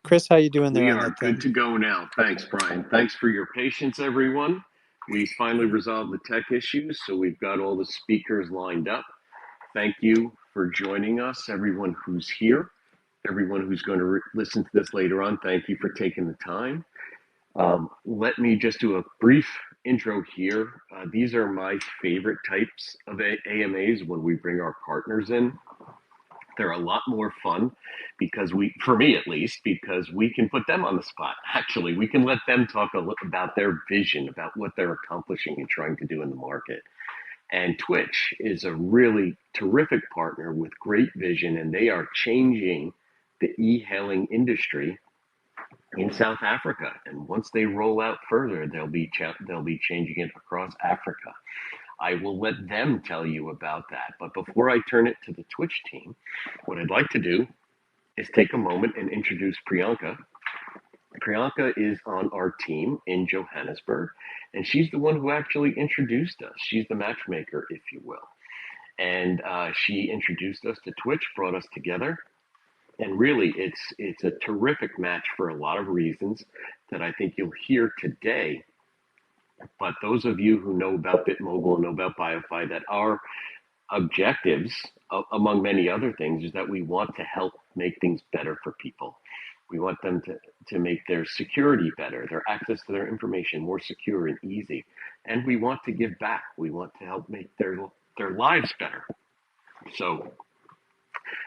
Chris, how you doing there? We on are that good thing? to go now. Thanks, Brian. Thanks for your patience, everyone. We finally resolved the tech issues, so we've got all the speakers lined up. Thank you for joining us, everyone who's here, everyone who's going to listen to this later on. Thank you for taking the time. Let me just do a brief intro here. These are my favorite types of AMAs when we bring our partners in. They're a lot more fun because for me at least, because we can put them on the spot. Actually, we can let them talk a little about their vision, about what they're accomplishing and trying to do in the market. And Twytch is a really terrific partner with great vision, and they are changing the e-hailing industry in South Africa. And once they roll out further, they'll be changing it across Africa. I will let them tell you about that. But before I turn it to the Twytch team, what I'd like to do is take a moment and introduce Priyanka. Priyanka is on our team in Johannesburg, and she's the one who actually introduced us. She's the matchmaker, if you will. And she introduced us to Twytch, brought us together. And really, it's a terrific match for a lot of reasons that I think you'll hear today. But those of you who know about BitMobile and know about BioFi, that our objectives, among many other things, is that we want to help make things better for people. We want them to make their security better, their access to their information more secure and easy. And we want to give back. We want to help make their lives better. So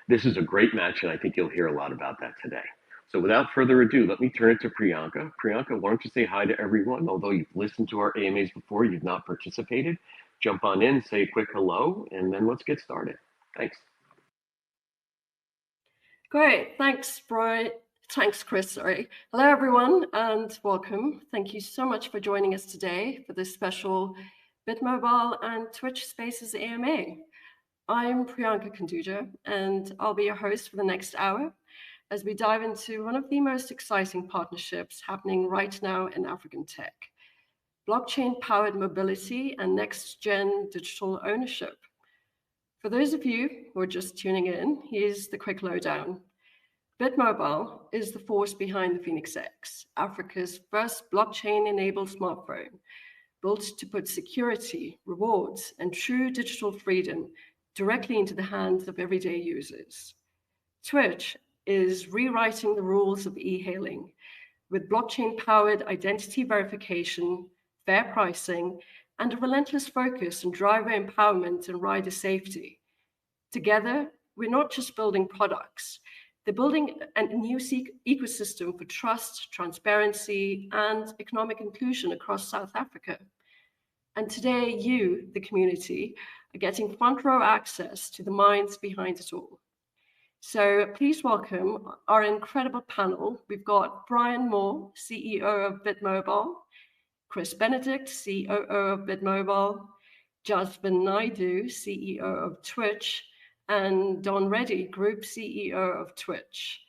this is a great match, and I think you'll hear a lot about that today. So without further ado, let me turn it to Priyanka. Priyanka, why don't you say hi to everyone? Although you've listened to our AMAs before, you've not participated. Jump on in, say a quick hello, and then let's get started. Thanks. Great. Thanks, Brian. Thanks, Chris. Sorry. Hello, everyone, and welcome. Thank you so much for joining us today for this special BitMobile and Twytch Spaces AMA. I'm Priyanka Khanduja, and I'll be your host for the next hour as we dive into one of the most exciting partnerships happening right now in African tech: blockchain-powered mobility and next-gen digital ownership. For those of you who are just tuning in, here's the quick lowdown. BitMobile is the force behind the Phēnix X, Africa's first blockchain-enabled smartphone, built to put security, rewards, and true digital freedom directly into the hands of everyday users. Twytch is rewriting the rules of e-hailing with blockchain-powered identity verification, fair pricing, and a relentless focus on driver empowerment and rider safety. Together, we're not just building products, they're building a new ecosystem for trust, transparency, and economic inclusion across South Africa. And today, you, the community, are getting front row access to the minds behind it all. So please welcome our incredible panel. We've got Brian Moore, CEO of BitMobile, Chris Benedict, COO of BitMobile, Jasvin Naidoo, CEO of Twytch, and Reddy, Group CEO of Twytch.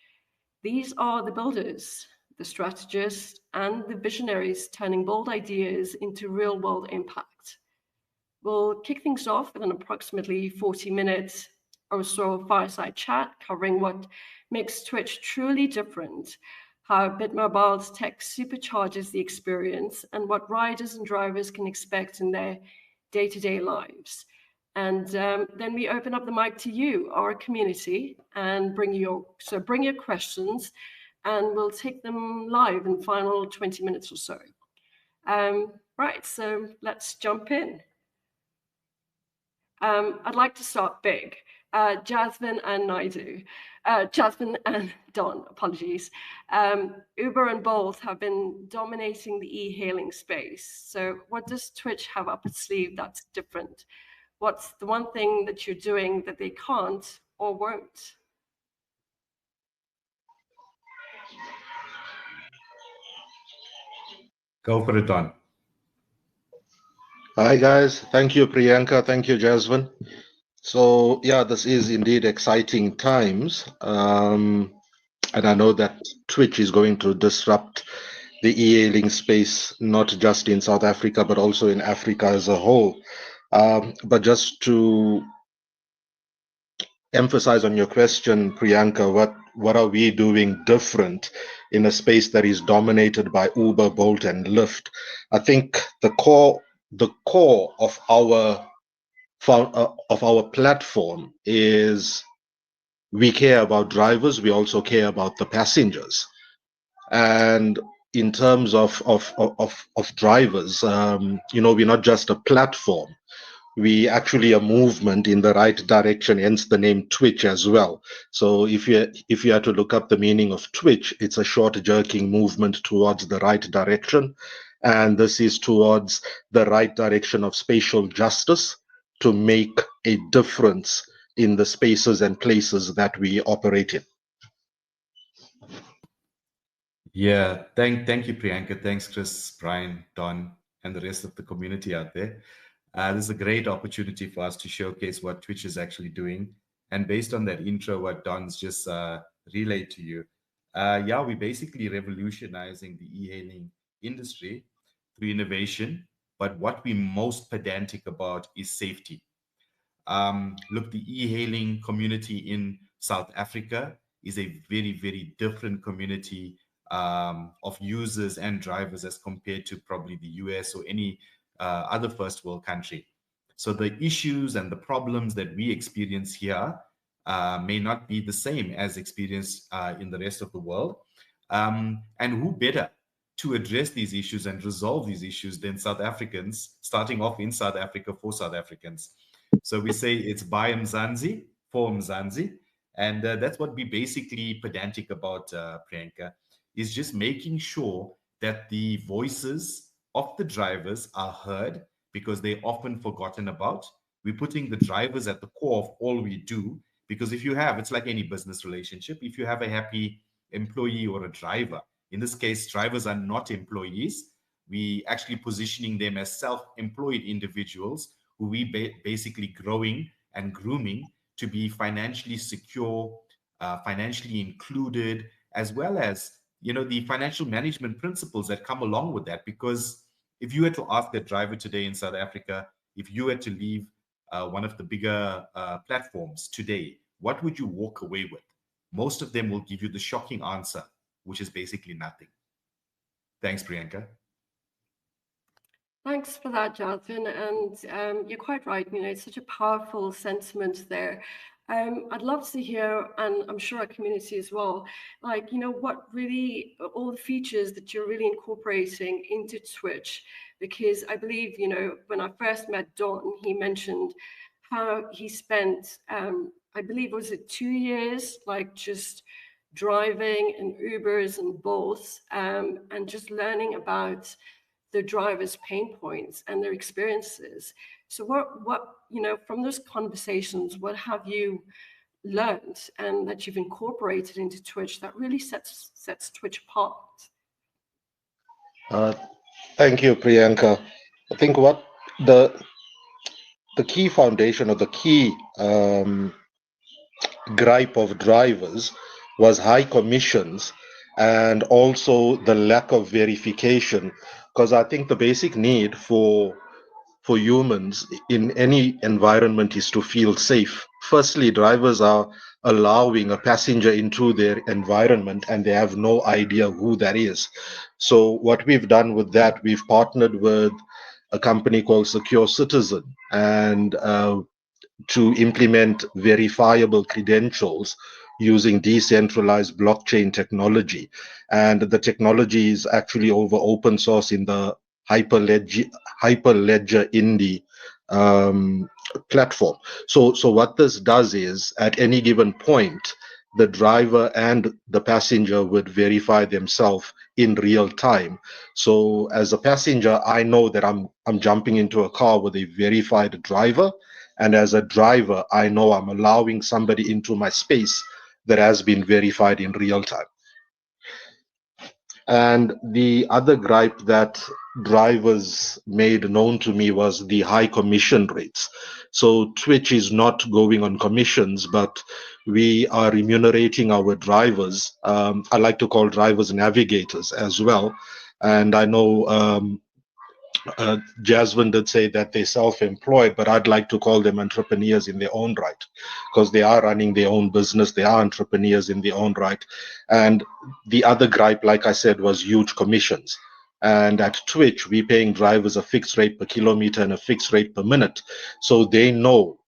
These are the builders, the strategists, and the visionaries turning bold ideas into real-world impact. We'll kick things off with an approximately 40-minute or so fireside chat covering what makes Twytch truly different, how BitMobile's tech supercharges the experience, and what riders and drivers can expect in their day-to-day lives. And then we open up the mic to you, our community, and bring your questions, and we'll take them live in the final 20 minutes or so. Right, so let's jump in. I'd like to start big. Jasvin and Naidoo. Jasvin and Don, apologies. Uber and Bolt have been dominating the e-hailing space. So what does Twytch have up its sleeve that's different? What's the one thing that you're doing that they can't or won't? Go for it, Don. Hi, guys. Thank you, Priyanka. Thank you, Jasvin. So, yeah, this is indeed exciting times. And I know that Twytch is going to disrupt the e-hailing space, not just in South Africa, but also in Africa as a whole. But just to emphasize on your question, Priyanka, what are we doing different in a space that is dominated by Uber, Bolt, and Lyft? I think the core of our platform is we care about drivers. We also care about the passengers. And in terms of drivers, we're not just a platform. We actually a movement in the right direction, hence the name Twytch as well. So if you had to look up the meaning of Twytch, it's a short jerking movement towards the right direction. And this is towards the right direction of spatial justice to make a difference in the spaces and places that we operate in. Yeah, thank you, Priyanka. Thanks, Chris, Brian, Don, and the rest of the community out there. This is a great opportunity for us to showcase what Twytch is actually doing. And based on that intro, what Don's just relayed to you, yeah, we're basically revolutionizing the e-hailing industry through innovation. But what we're most pedantic about is safety. Look, the e-hailing community in South Africa is a very, very different community of users and drivers as compared to probably the US or any other first world country. So the issues and the problems that we experience here may not be the same as experienced in the rest of the world. And who better to address these issues and resolve these issues than South Africans, starting off in South Africa for South Africans. So we say it's by Mzansi, for Mzansi. And that's what we basically pedantic about, Priyanka, is just making sure that the voices of the drivers are heard because they're often forgotten about. We're putting the drivers at the core of all we do, because if you have, it's like any business relationship, if you have a happy employee or a driver, in this case, drivers are not employees, we actually positioning them as self-employed individuals who we basically growing and grooming to be financially secure, financially included, as well as the financial management principles that come along with that. Because if you had to ask a driver today in South Africa, if you had to leave one of the bigger platforms today, what would you walk away with? Most of them will give you the shocking answer, which is basically nothing. Thanks, Priyanka. Thanks for that, Jasvin. And you're quite right. It's such a powerful sentiment there. I'd love to hear, and I'm sure our community as well, what really, all the features that you're really incorporating into Twytch. Because I believe, when I first met Don, he mentioned how he spent, I believe, was it 2 years, just driving in Ubers and Bolts, and just learning about the drivers' pain points and their experiences. So what from those conversations, what have you learned and that you've incorporated into Twytch that really sets Twytch apart? Thank you, Priyanka. I think what the key foundation or the key gripe of drivers was high commissions and also the lack of verification, because I think the basic need for humans in any environment is to feel safe. Firstly, drivers are allowing a passenger into their environment and they have no idea who that is. So what we've done with that, we've partnered with a company called Secure Citizen and to implement verifiable credentials using decentralized blockchain technology. And the technology is actually over open source in the Hyperledger Indie platform. So what this does is, at any given point, the driver and the passenger would verify themselves in real time. So as a passenger, I know that I'm jumping into a car with a verified driver. And as a driver, I know I'm allowing somebody into my space that has been verified in real time. And the other gripe that drivers made known to me was the high commission rates. So Twytch is not going on commissions, but we are remunerating our drivers. I like to call drivers navigators as well. And I know Jasvin did say that they're self-employed, but I'd like to call them entrepreneurs in their own right, because they are running their own business. They are entrepreneurs in their own right. And the other gripe, like I said, was huge commissions. And at Twytch, we're paying drivers a fixed rate per kilometer and a fixed rate per minute. So they know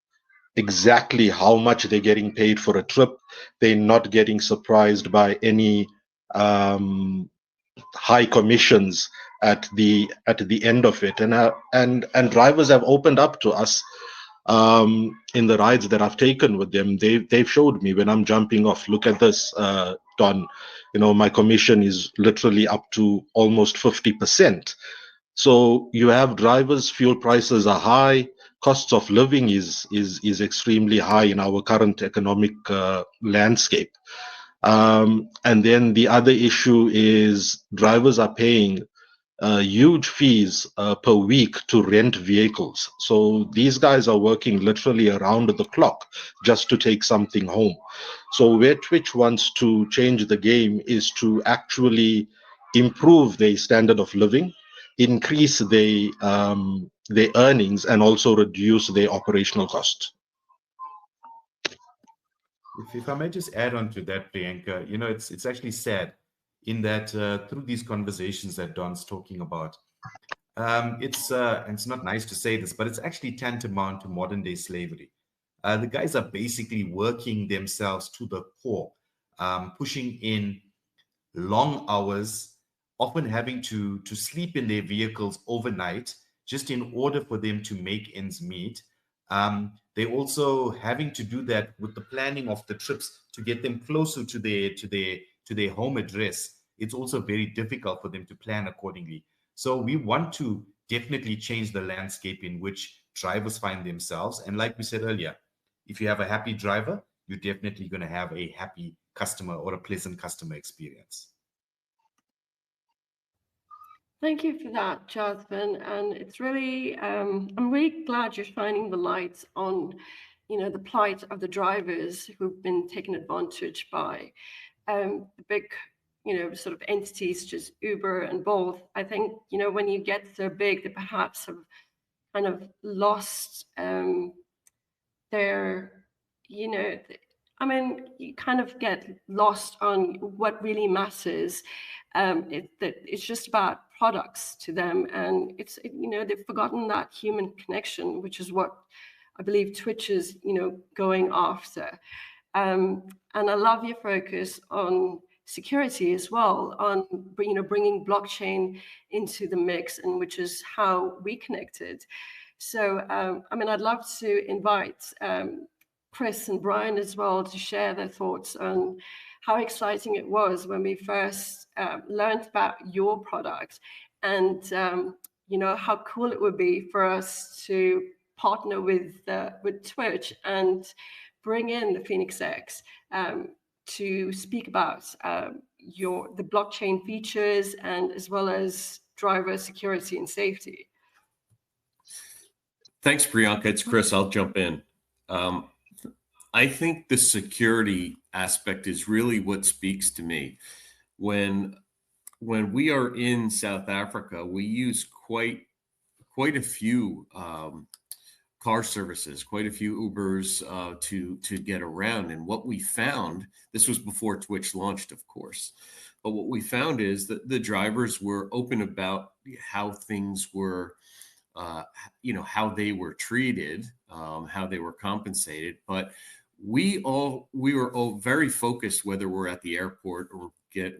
exactly how much they're getting paid for a trip. They're not getting surprised by any high commissions at the end of it. And drivers have opened up to us in the rides that I've taken with them. They've showed me when I'm jumping off, look at this, Don, my commission is literally up to almost 50%. So you have drivers, fuel prices are high, costs of living is extremely high in our current economic landscape. And then the other issue is drivers are paying huge fees per week to rent vehicles. So these guys are working literally around the clock just to take something home. So where Twytch wants to change the game is to actually improve their standard of living, increase their earnings, and also reduce their operational costs. If I may just add on to that, Priyanka, it's actually sad in that through these conversations that Don's talking about, it's not nice to say this, but it's actually tantamount to modern day slavery. The guys are basically working themselves to the core, pushing in long hours, often having to sleep in their vehicles overnight just in order for them to make ends meet. They also having to do that with the planning of the trips to get them closer to their home address. It's also very difficult for them to plan accordingly. So we want to definitely change the landscape in which drivers find themselves. And like we said earlier, if you have a happy driver, you're definitely going to have a happy customer or a pleasant customer experience. Thank you for that, Jasvin. And it's really, I'm really glad you're shining the light on, the plight of the drivers who've been taken advantage by the big, sort of entities, just Uber and Bolt. I think, when you get so big, they perhaps have kind of lost their, you kind of get lost on what really matters. It's just about products to them, and they've forgotten that human connection, which is what I believe Twytch is going after. And I love your focus on security as well, on bringing blockchain into the mix, and which is how we connected. So I'd love to invite Chris and Brian as well to share their thoughts on how exciting it was when we first learned about your product, and how cool it would be for us to partner with Twytch and bring in the Phēnix X to speak about the blockchain features, and as well as driver security and safety. Thanks, Priyanka. It's Chris. I'll jump in. I think the security aspect is really what speaks to me. When we are in South Africa, we use quite a few car services, quite a few Ubers to get around. And what we found, this was before Twytch launched, of course, but what we found is that the drivers were open about how things were, how they were treated, how they were compensated. But we were all very focused, whether we're at the airport or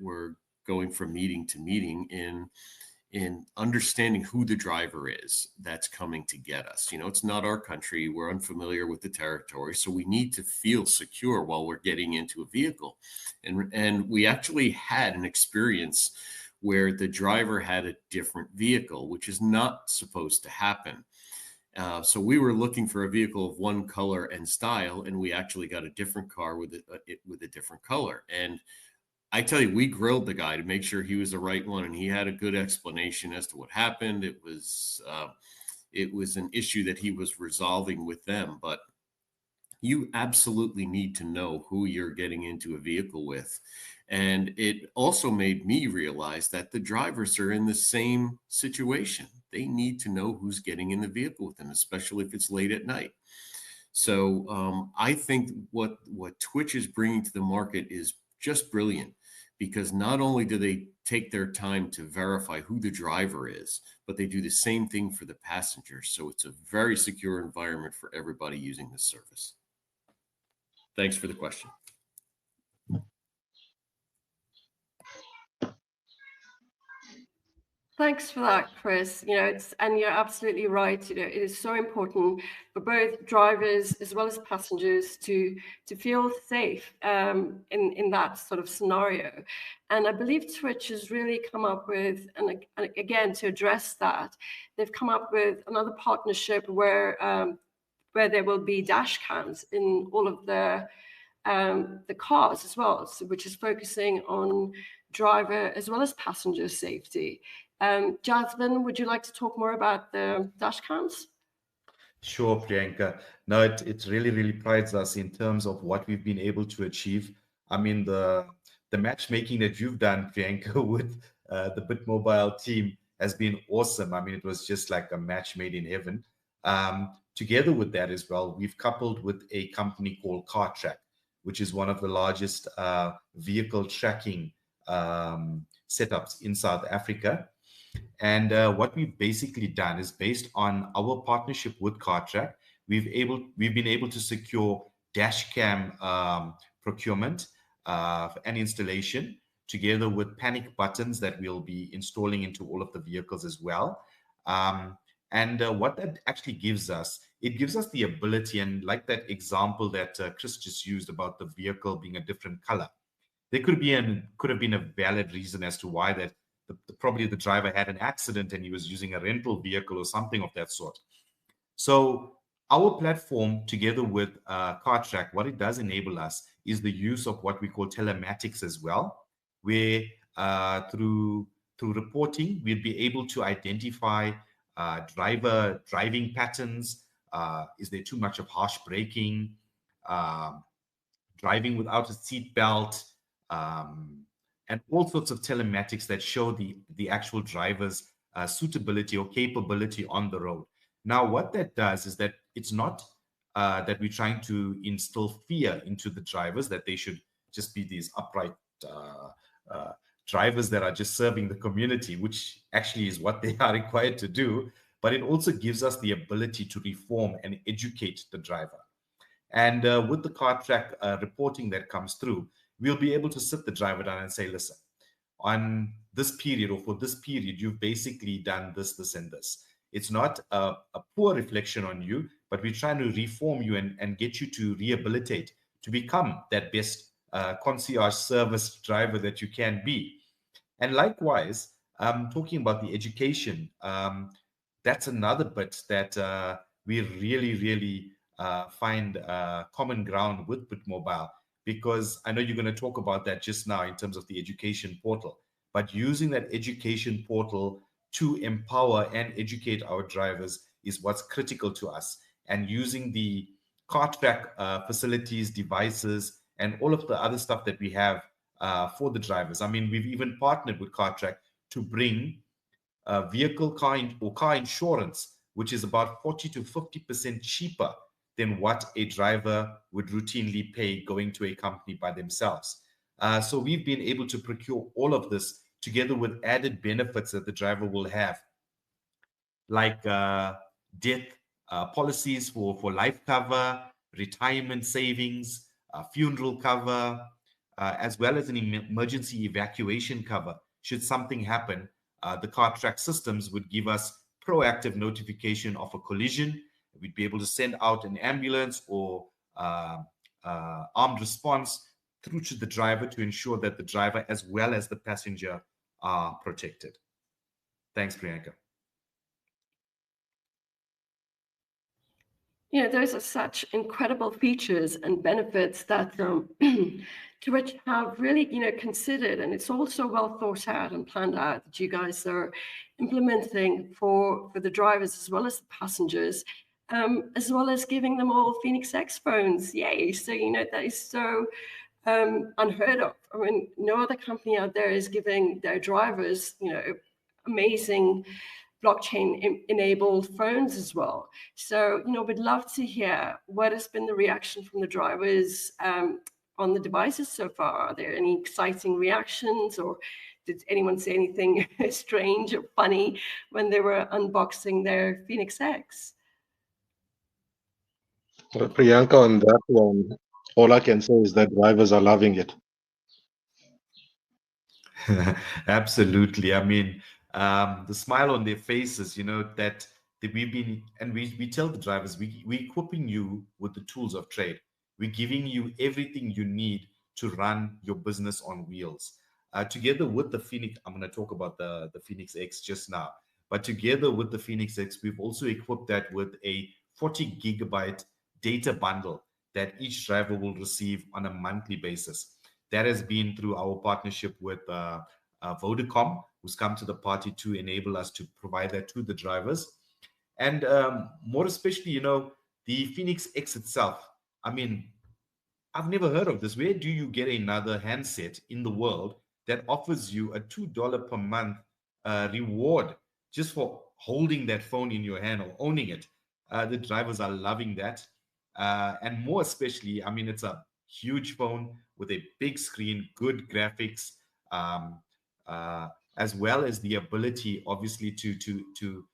we're going from meeting to meeting, in understanding who the driver is that's coming to get us. It's not our country. We're unfamiliar with the territory. So we need to feel secure while we're getting into a vehicle. And we actually had an experience where the driver had a different vehicle, which is not supposed to happen. So we were looking for a vehicle of one color and style, and we actually got a different car with a different color. And I tell you, we grilled the guy to make sure he was the right one, and he had a good explanation as to what happened. It was an issue that he was resolving with them, but you absolutely need to know who you're getting into a vehicle with. And it also made me realize that the drivers are in the same situation. they need to know who's getting in the vehicle with them, especially if it's late at night. So I think what Twytch is bringing to the market is just brilliant, because not only do they take their time to verify who the driver is, but they do the same thing for the passengers. So it's a very secure environment for everybody using this service. Thanks for the question. Thanks for that, Chris. And you're absolutely right. It is so important for both drivers as well as passengers to feel safe in that sort of scenario. And I believe Twytch has really come up with, and again, to address that, they've come up with another partnership where there will be dash cams in all of the cars as well, which is focusing on driver as well as passenger safety. Jasvin, would you like to talk more about the dash cams? Sure, Priyanka. No, it really, really prides us in terms of what we've been able to achieve. I mean, the matchmaking that you've done, Priyanka, with the BitMobile team has been awesome. I mean, it was just like a match made in heaven. Together with that as well, we've coupled with a company called CarTrack, which is one of the largest vehicle tracking setups in South Africa. And what we've basically done is, based on our partnership with CarTrack, we've been able to secure dash cam procurement and installation, together with panic buttons that we'll be installing into all of the vehicles as well. And what that actually gives us, it gives us the ability, and like that example that Chris just used about the vehicle being a different color, there could have been a valid reason as to why that probably the driver had an accident and he was using a rental vehicle or something of that sort. So our platform, together with CarTrack, what it does enable us is the use of what we call telematics as well, where through reporting, we'll be able to identify driver driving patterns. Is there too much of harsh braking, driving without a seat belt, and all sorts of telematics that show the actual driver's suitability or capability on the road. Now, what that does is that it's not that we're trying to instill fear into the drivers, that they should just be these upright drivers that are just serving the community, which actually is what they are required to do, but it also gives us the ability to reform and educate the driver. And with the CarTrack reporting that comes through, we'll be able to sit the driver down and say, listen, on this period or for this period, you've basically done this, this, and this. It's not a poor reflection on you, but we're trying to reform you and get you to rehabilitate, to become that best concierge service driver that you can be. And likewise, talking about the education, that's another bit that we really, really find common ground with BitMobile, because I know you're going to talk about that just now in terms of the education portal, but using that education portal to empower and educate our drivers is what's critical to us. And using the CarTrack facilities, devices, and all of the other stuff that we have for the drivers. I mean, we've even partnered with CarTrack to bring vehicle car insurance, which is about 40 to 50% cheaper than what a driver would routinely pay going to a company by themselves. So we've been able to procure all of this together with added benefits that the driver will have, like death policies for life cover, retirement savings, funeral cover, as well as an emergency evacuation cover. Should something happen, the CarTrack systems would give us proactive notification of a collision. We'd be able to send out an ambulance or armed response through to the driver to ensure that the driver as well as the passenger are protected. Thanks, Priyanka. Those are such incredible features and benefits that Twytch have really, considered, and it's also well thought out and planned out that you guys are implementing for the drivers as well as the passengers, as well as giving them all Phēnix X phones. Yay! So that is so unheard of. I mean, no other company out there is giving their drivers, amazing blockchain-enabled phones as well. So, we'd love to hear what has been the reaction from the drivers on the devices so far. Are there any exciting reactions, or did anyone say anything strange or funny when they were unboxing their Phēnix X? Well, Priyanka, on that one, all I can say is that drivers are loving it. Absolutely. I mean, the smile on their faces, that we've been, and we tell the drivers, we're equipping you with the tools of trade. We're giving you everything you need to run your business on wheels. Together with the Phēnix, I'm going to talk about the Phēnix X just now, but together with the Phēnix X, we've also equipped that with a 40 gigabyte data bundle that each driver will receive on a monthly basis. That has been through our partnership with Vodacom, who's come to the party to enable us to provide that to the drivers. And more especially, the Phēnix X itself. I mean, I've never heard of this. Where do you get another handset in the world that offers you a $2 per month reward just for holding that phone in your hand or owning it? The drivers are loving that. And more especially, I mean, it's a huge phone with a big screen, good graphics, as well as the ability, obviously, to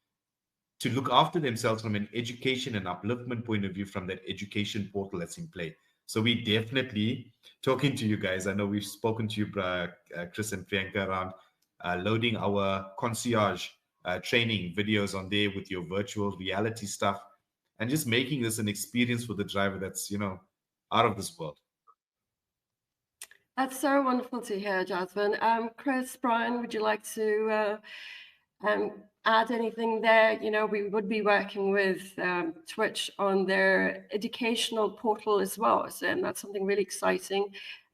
look after themselves from an education and upliftment point of view from that education portal that's in play. So we definitely talking to you guys. I know we've spoken to you, Chris and Priyanka, around loading our concierge training videos on there with your virtual reality stuff, and just making this an experience for the driver that's out of this world. That's so wonderful to hear, Jasvin. Chris, Brian, would you like to add anything there? We would be working with Twytch on their educational portal as well, and that's something really exciting.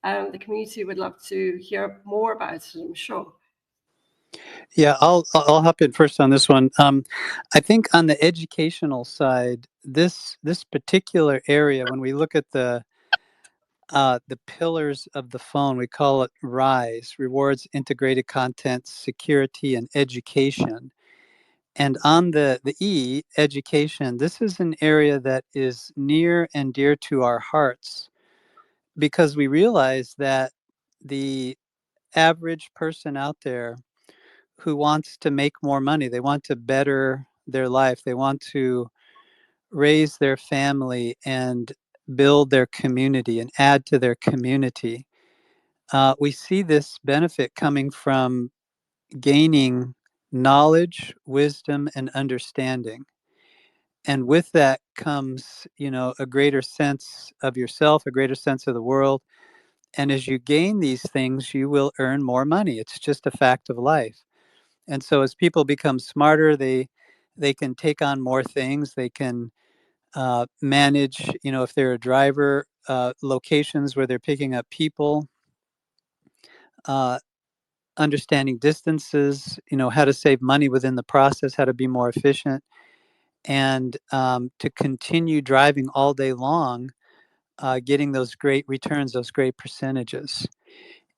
The community would love to hear more about it, I'm sure. Yeah, I'll hop in first on this one. I think on the educational side, this particular area, when we look at the pillars of the phone, we call it RISE, Rewards, Integrated Content, Security, and Education. And on the E, education, this is an area that is near and dear to our hearts, because we realize that the average person out there who wants to make more money, they want to better their life, they want to raise their family and build their community and add to their community. We see this benefit coming from gaining knowledge, wisdom, and understanding. And with that comes, a greater sense of yourself, a greater sense of the world. And as you gain these things, you will earn more money. It's just a fact of life. And so as people become smarter, they can take on more things. They can manage, if they're a driver, locations where they're picking up people, understanding distances, how to save money within the process, how to be more efficient, and to continue driving all day long, getting those great returns, those great percentages.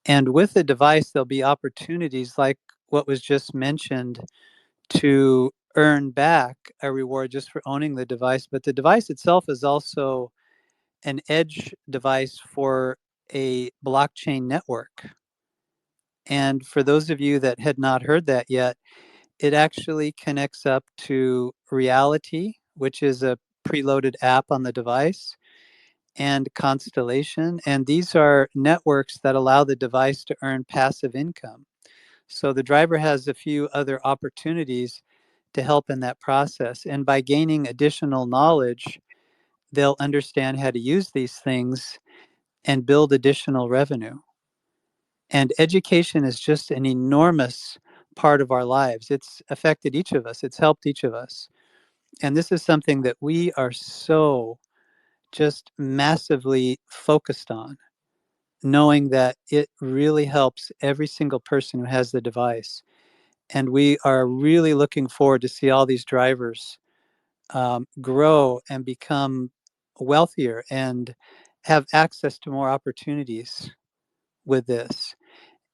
And with the device, there'll be opportunities like what was just mentioned to earn back a reward just for owning the device. But the device itself is also an edge device for a blockchain network. And for those of you that had not heard that yet, it actually connects up to Reality, which is a preloaded app on the device, and Constellation. And these are networks that allow the device to earn passive income. So the driver has a few other opportunities to help in that process. And by gaining additional knowledge, they'll understand how to use these things and build additional revenue. And education is just an enormous part of our lives. It's affected each of us. It's helped each of us. And this is something that we are so just massively focused on, knowing that it really helps every single person who has the device. And we are really looking forward to see all these drivers grow and become wealthier and have access to more opportunities with this.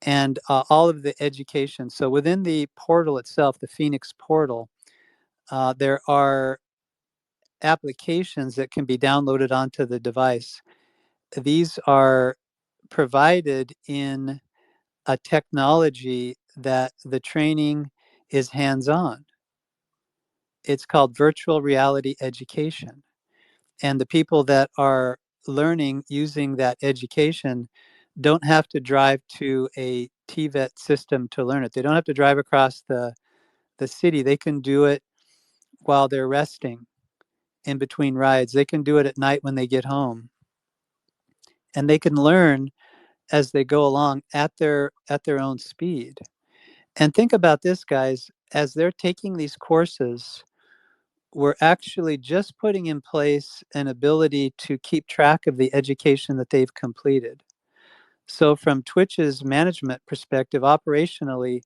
And all of the education. So within the portal itself, the Phēnix portal, there are applications that can be downloaded onto the device. These are provided in a technology that the training is hands-on. It's called virtual reality education. And the people that are learning using that education don't have to drive to a TVET system to learn it. They don't have to drive across the city. They can do it while they're resting in between rides. They can do it at night when they get home. And they can learn as they go along at their own speed. And think about this, guys, as they're taking these courses, we're actually just putting in place an ability to keep track of the education that they've completed. So from Twytch's management perspective, operationally,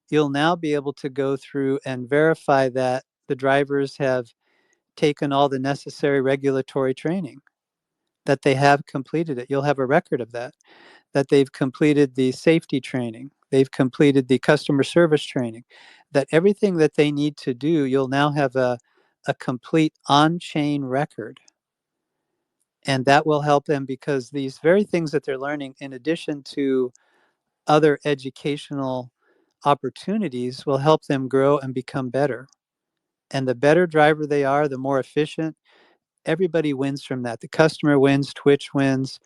you'll now be able to go through and verify that the drivers have taken all the necessary regulatory training, that they have completed it. You'll have a record of that they've completed the safety training, they've completed the customer service training, that everything that they need to do, you'll now have a complete on-chain record. And that will help them because these very things that they're learning, in addition to other educational opportunities, will help them grow and become better. And the better driver they are, the more efficient, everybody wins from that. The customer wins, Twytch wins,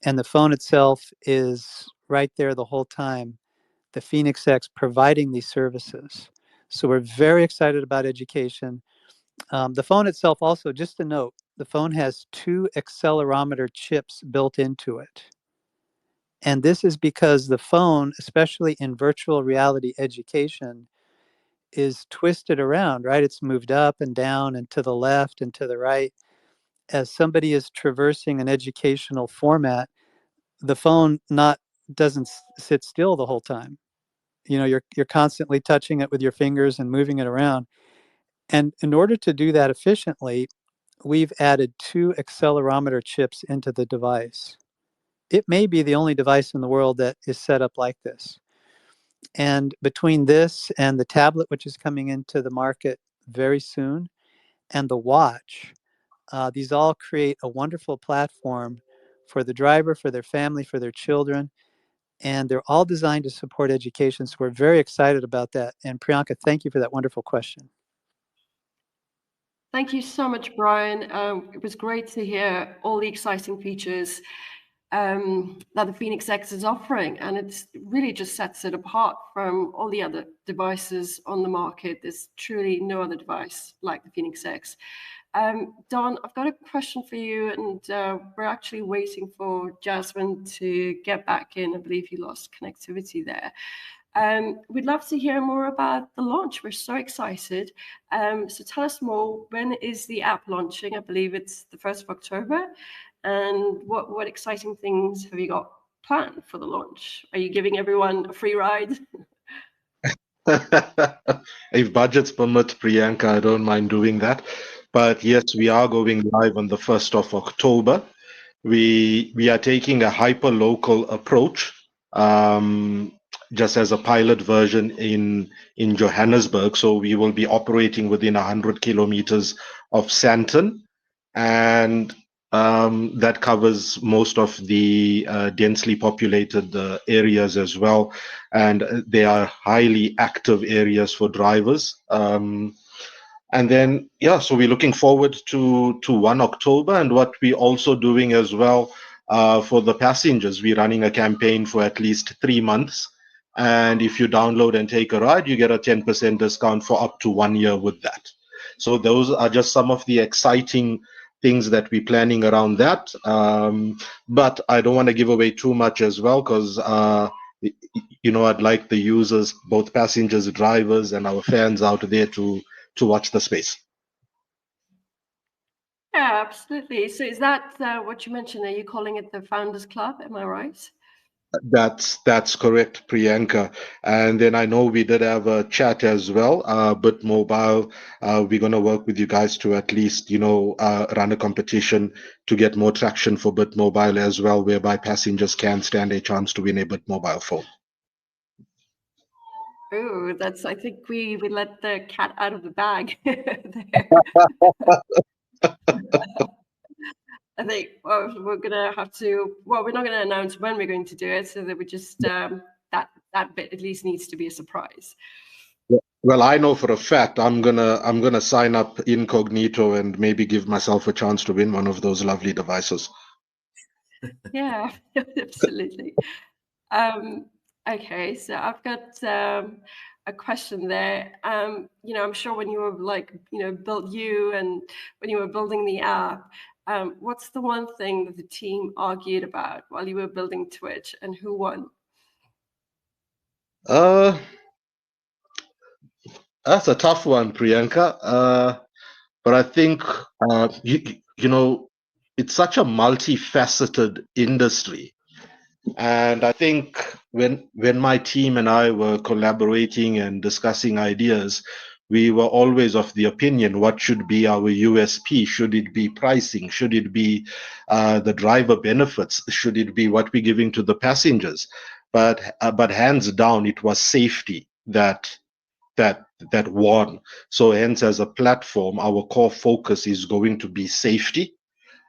and the phone itself is right there the whole time, the Phēnix X providing these services. So we're very excited about education. The phone itself also, just a note, the phone has 2 accelerometer chips built into it. And this is because the phone, especially in virtual reality education, is twisted around, right? It's moved up and down and to the left and to the right. As somebody is traversing an educational format, the phone doesn't sit still the whole time. You know, you're constantly touching it with your fingers and moving it around. And in order to do that efficiently, we've added 2 accelerometer chips into the device. It may be the only device in the world that is set up like this. And between this and the tablet, which is coming into the market very soon, and the watch, these all create a wonderful platform for the driver, for their family, for their children, and they're all designed to support education. So we're very excited about that. And Priyanka, thank you for that wonderful question. Thank you so much, Brian. It was great to hear all the exciting features that the Phēnix X is offering, and it really just sets it apart from all the other devices on the market. There's truly no other device like the Phēnix X. Don, I've got a question for you, and we're actually waiting for Jasvin to get back in. I believe he lost connectivity there. We'd love to hear more about the launch. We're so excited. So tell us more. When is the app launching? I believe it's the 1st of October. And what exciting things have you got planned for the launch? Are you giving everyone a free ride? If budgets permit, Priyanka, I don't mind doing that. But yes, we are going live on the 1st of October. We are taking a hyper-local approach, just as a pilot version in Johannesburg. So we will be operating within 100 kilometers of Sandton, and that covers most of the densely populated areas as well. And they are highly active areas for drivers. And then, yeah, so we're looking forward to 1 October. And what we're also doing as well for the passengers, we're running a campaign for at least 3 months. And if you download and take a ride, you get a 10% discount for up to 1 year with that. So those are just some of the exciting things that we're planning around that. But I don't want to give away too much as well, because I'd like the users, both passengers, drivers, and our fans out there to watch the space. Yeah, absolutely. So is that what you mentioned? Are you calling it the Founders Club? Am I right? That's correct, Priyanka. And then I know we did have a chat as well. BitMobile, we're going to work with you guys to at least, run a competition to get more traction for BitMobile as well, whereby passengers can stand a chance to win a BitMobile phone. Oh, I think we let the cat out of the bag there. I think we're gonna have to. Well, we're not gonna announce when we're going to do it, so that we just that bit at least needs to be a surprise. Well, I know for a fact I'm gonna sign up incognito and maybe give myself a chance to win one of those lovely devices. Yeah, absolutely. Okay, so I've got a question there. I'm sure when you were built you and when you were building the app, what's the one thing that the team argued about while you were building Twytch, and who won? That's a tough one, Priyanka. But I think it's such a multifaceted industry. And I think when my team and I were collaborating and discussing ideas, we were always of the opinion, what should be our USP? Should it be pricing? Should it be the driver benefits? Should it be what we're giving to the passengers? But hands down, it was safety that won. So hence, as a platform, our core focus is going to be safety,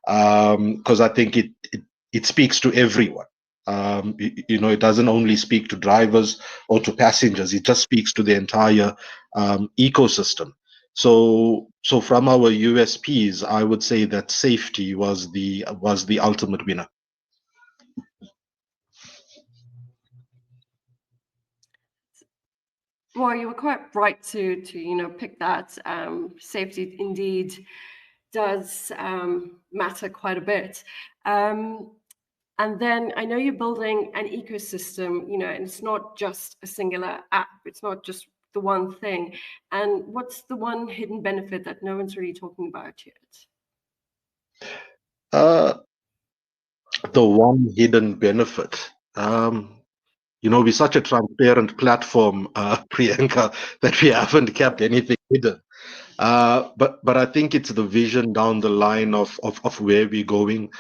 because I think it speaks to everyone. It doesn't only speak to drivers or to passengers. It just speaks to the entire ecosystem. So from our USPs, I would say that safety was the ultimate winner. Well, you were quite right to pick that. Safety indeed does matter quite a bit. And then I know you're building an ecosystem, and it's not just a singular app. It's not just the one thing. And what's the one hidden benefit that no one's really talking about yet? The one hidden benefit. We're such a transparent platform, Priyanka, that we haven't kept anything hidden. But I think it's the vision down the line of where we're going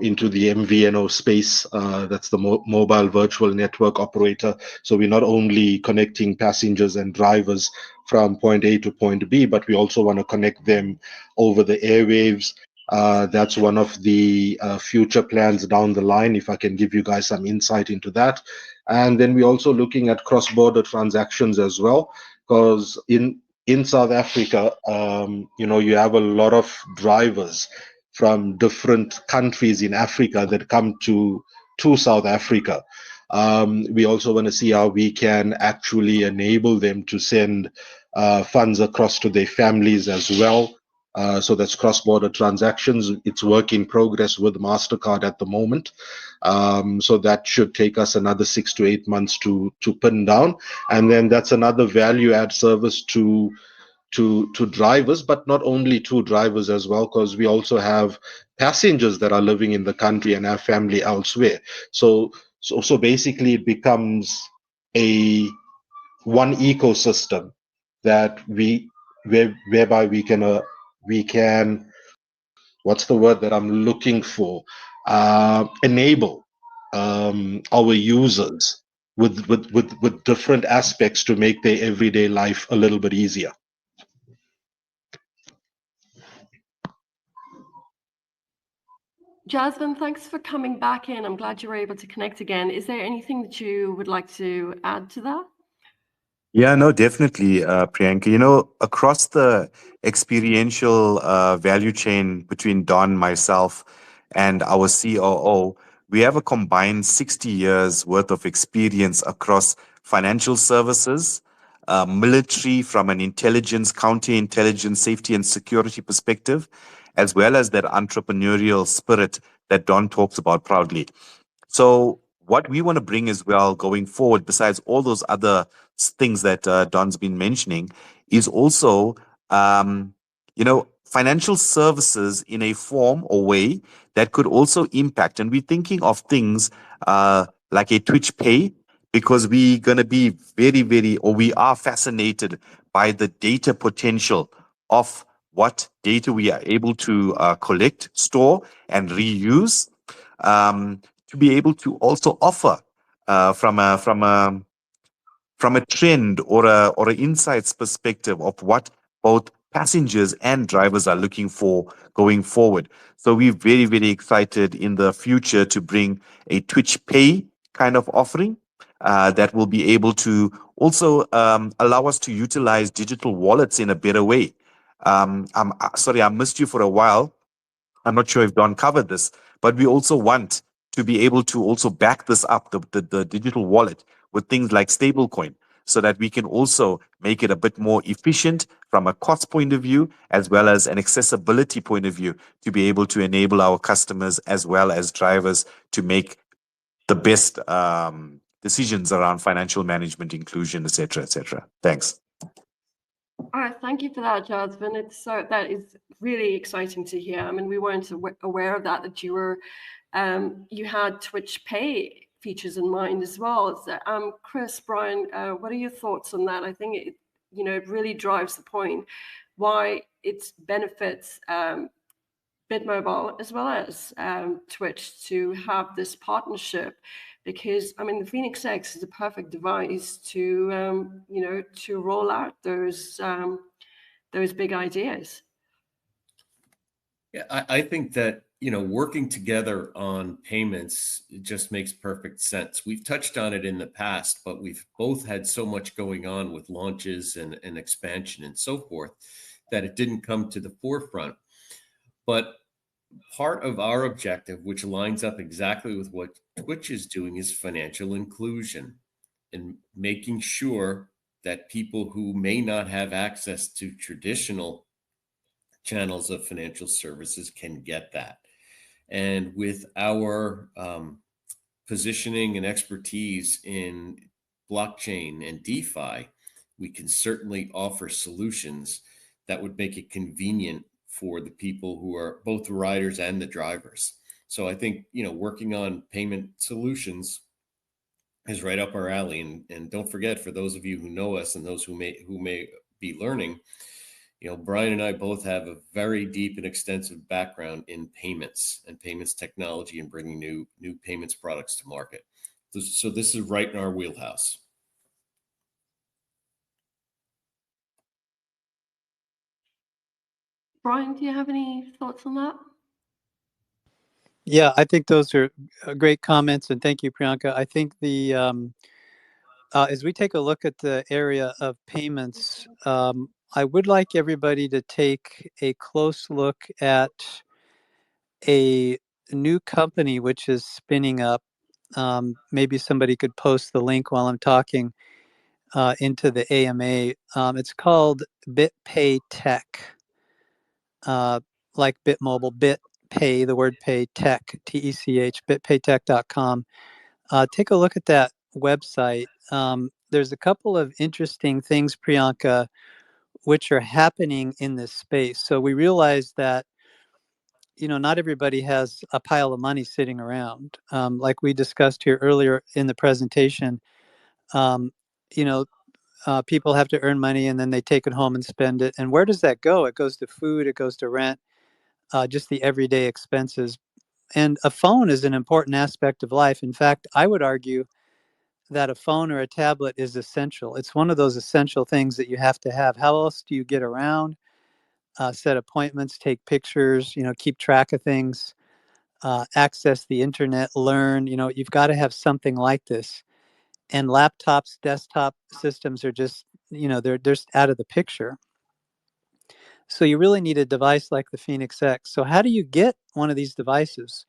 into the MVNO space. That's the mobile virtual network operator. So we're not only connecting passengers and drivers from point A to point B, but we also want to connect them over the airwaves. That's one of the future plans down the line, if I can give you guys some insight into that. And then we're also looking at cross-border transactions as well, because in South Africa, you have a lot of drivers from different countries in Africa that come to South Africa. We also want to see how we can actually enable them to send funds across to their families as well. So that's cross-border transactions. It's work in progress with MasterCard at the moment. So that should take us another 6 to 8 months to pin down. And then that's another value add service to drivers, but not only to drivers as well, because we also have passengers that are living in the country and have family elsewhere. So basically it becomes a one ecosystem that whereby we can, what's the word that I'm looking for, enable our users with different aspects to make their everyday life a little bit easier. Jasvin, thanks for coming back in. I'm glad you were able to connect again. Is there anything that you would like to add to that? Yeah, no, definitely, Priyanka. Across the experiential value chain between Don, myself, and our COO, we have a combined 60 years worth of experience across financial services, military from an intelligence, counterintelligence, safety and security perspective, as well as that entrepreneurial spirit that Don talks about proudly. So what we want to bring as well going forward, besides all those other things that Don's been mentioning, is also, financial services in a form or way that could also impact. And we're thinking of things like a Twytch Pay, because we're going to be we are fascinated by the data potential of what data we are able to collect, store, and reuse. To be able to also offer from from a trend or an insights perspective of what both passengers and drivers are looking for going forward. So we're very, very excited in the future to bring a Twytch Pay kind of offering that will be able to also allow us to utilize digital wallets in a better way. I'm sorry, I missed you for a while. I'm not sure if Don covered this, but we also want to be able to also back this up, the digital wallet, with things like stablecoin, so that we can also make it a bit more efficient from a cost point of view, as well as an accessibility point of view, to be able to enable our customers as well as drivers to make the best decisions around financial management, inclusion, etc., etc. Thanks. All right, thank you for that, Jasvin. That is really exciting to hear. I mean, we weren't aware of that you were you had Twytch Pay features in mind as well. So, Chris, Brian, what are your thoughts on that? I think it really drives the point why it benefits BitMobile as well as Twytch to have this partnership, because I mean the Phēnix X is a perfect device to to roll out those big ideas. Yeah, I think that working together on payments just makes perfect sense. We've touched on it in the past, but we've both had so much going on with launches and expansion and so forth that it didn't come to the forefront. But part of our objective, which lines up exactly with what Twytch is doing, is financial inclusion and making sure that people who may not have access to traditional channels of financial services can get that. And with our positioning and expertise in blockchain and DeFi, we can certainly offer solutions that would make it convenient for the people who are both the riders and the drivers. So I think, working on payment solutions is right up our alley. And don't forget, for those of you who know us and those who may be learning, Brian and I both have a very deep and extensive background in payments and payments technology and bringing new payments products to market. So this is right in our wheelhouse. Brian, do you have any thoughts on that? Yeah, I think those are great comments, and thank you, Priyanka. I think as we take a look at the area of payments, I would like everybody to take a close look at a new company which is spinning up. Maybe somebody could post the link while I'm talking into the AMA. It's called BitPay Tech, like BitMobile, BitPay, the word pay, tech, TECH, bitpaytech.com. Take a look at that website. There's a couple of interesting things, Priyanka, which are happening in this space. So we realize that, not everybody has a pile of money sitting around. Like we discussed here earlier in the presentation, people have to earn money and then they take it home and spend it. And where does that go? It goes to food, it goes to rent, just the everyday expenses. And a phone is an important aspect of life. In fact, I would argue that a phone or a tablet is essential. It's one of those essential things that you have to have. How else do you get around, set appointments, take pictures, keep track of things, access the internet, learn? You've got to have something like this. And laptops, desktop systems are just, they're just out of the picture. So you really need a device like the Phēnix X. So how do you get one of these devices?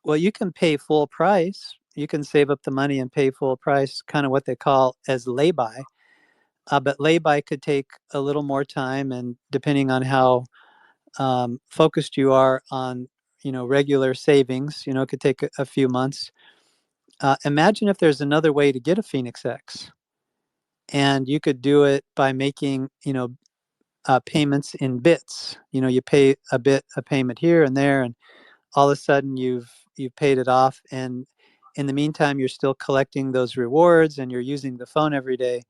Well, you can pay full price. You can save up the money and pay full price, kind of what they call as lay-by. But lay-by could take a little more time, and depending on how focused you are on, regular savings, it could take a few months. Imagine if there's another way to get a Phēnix X, and you could do it by making, payments in bits. You pay a payment here and there, and all of a sudden you've paid it off, and in the meantime you're still collecting those rewards and you're using the phone every day.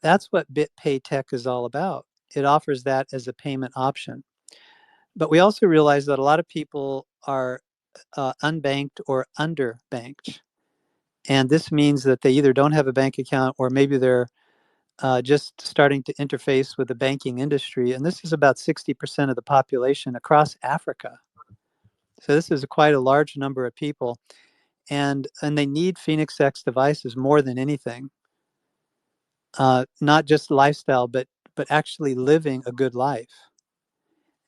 That's what BitPay Tech is all about. It offers that as a payment option. But we also realize that a lot of people are unbanked or underbanked, And this means that they either don't have a bank account or maybe they're just starting to interface with the banking industry. And this is about 60% of the population across Africa. So this is quite a large number of people. And they need Phēnix X devices more than anything. Not just lifestyle, but actually living a good life.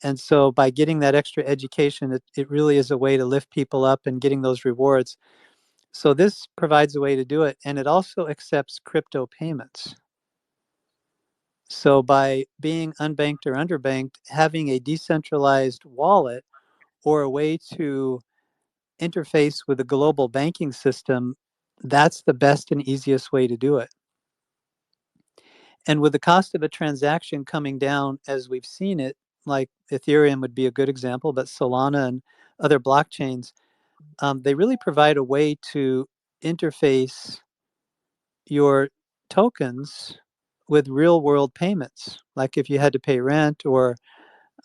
And so by getting that extra education, it really is a way to lift people up and getting those rewards. So this provides a way to do it. And it also accepts crypto payments. So by being unbanked or underbanked, having a decentralized wallet or a way to interface with the global banking system, that's the best and easiest way to do it. And with the cost of a transaction coming down as we've seen it, like Ethereum would be a good example, but Solana and other blockchains, they really provide a way to interface your tokens with real world payments. Like if you had to pay rent or,